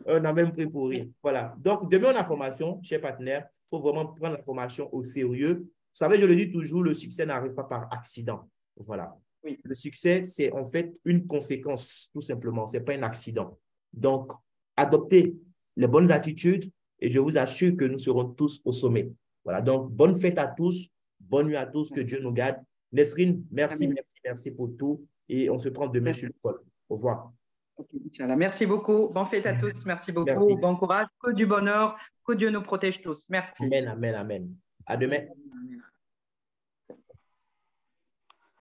On a même pris pour rien. Voilà. Donc, demain, on a formation, chers partenaires. Il faut vraiment prendre la formation au sérieux. Vous savez, je le dis toujours, le succès n'arrive pas par accident. Voilà. Oui. Le succès, c'est en fait une conséquence, tout simplement. Ce n'est pas un accident. Donc, adoptez les bonnes attitudes et je vous assure que nous serons tous au sommet. Voilà. Donc, bonne fête à tous. Bonne nuit à tous. Que Dieu nous garde. Nesrine, merci, merci pour tout. Et on se prend demain sur le col. Au revoir. Okay, merci beaucoup. Bonne fête à tous. Merci beaucoup. Merci. Bon courage. Que du bonheur. Que Dieu nous protège tous. Merci. Amen, amen, amen. À demain.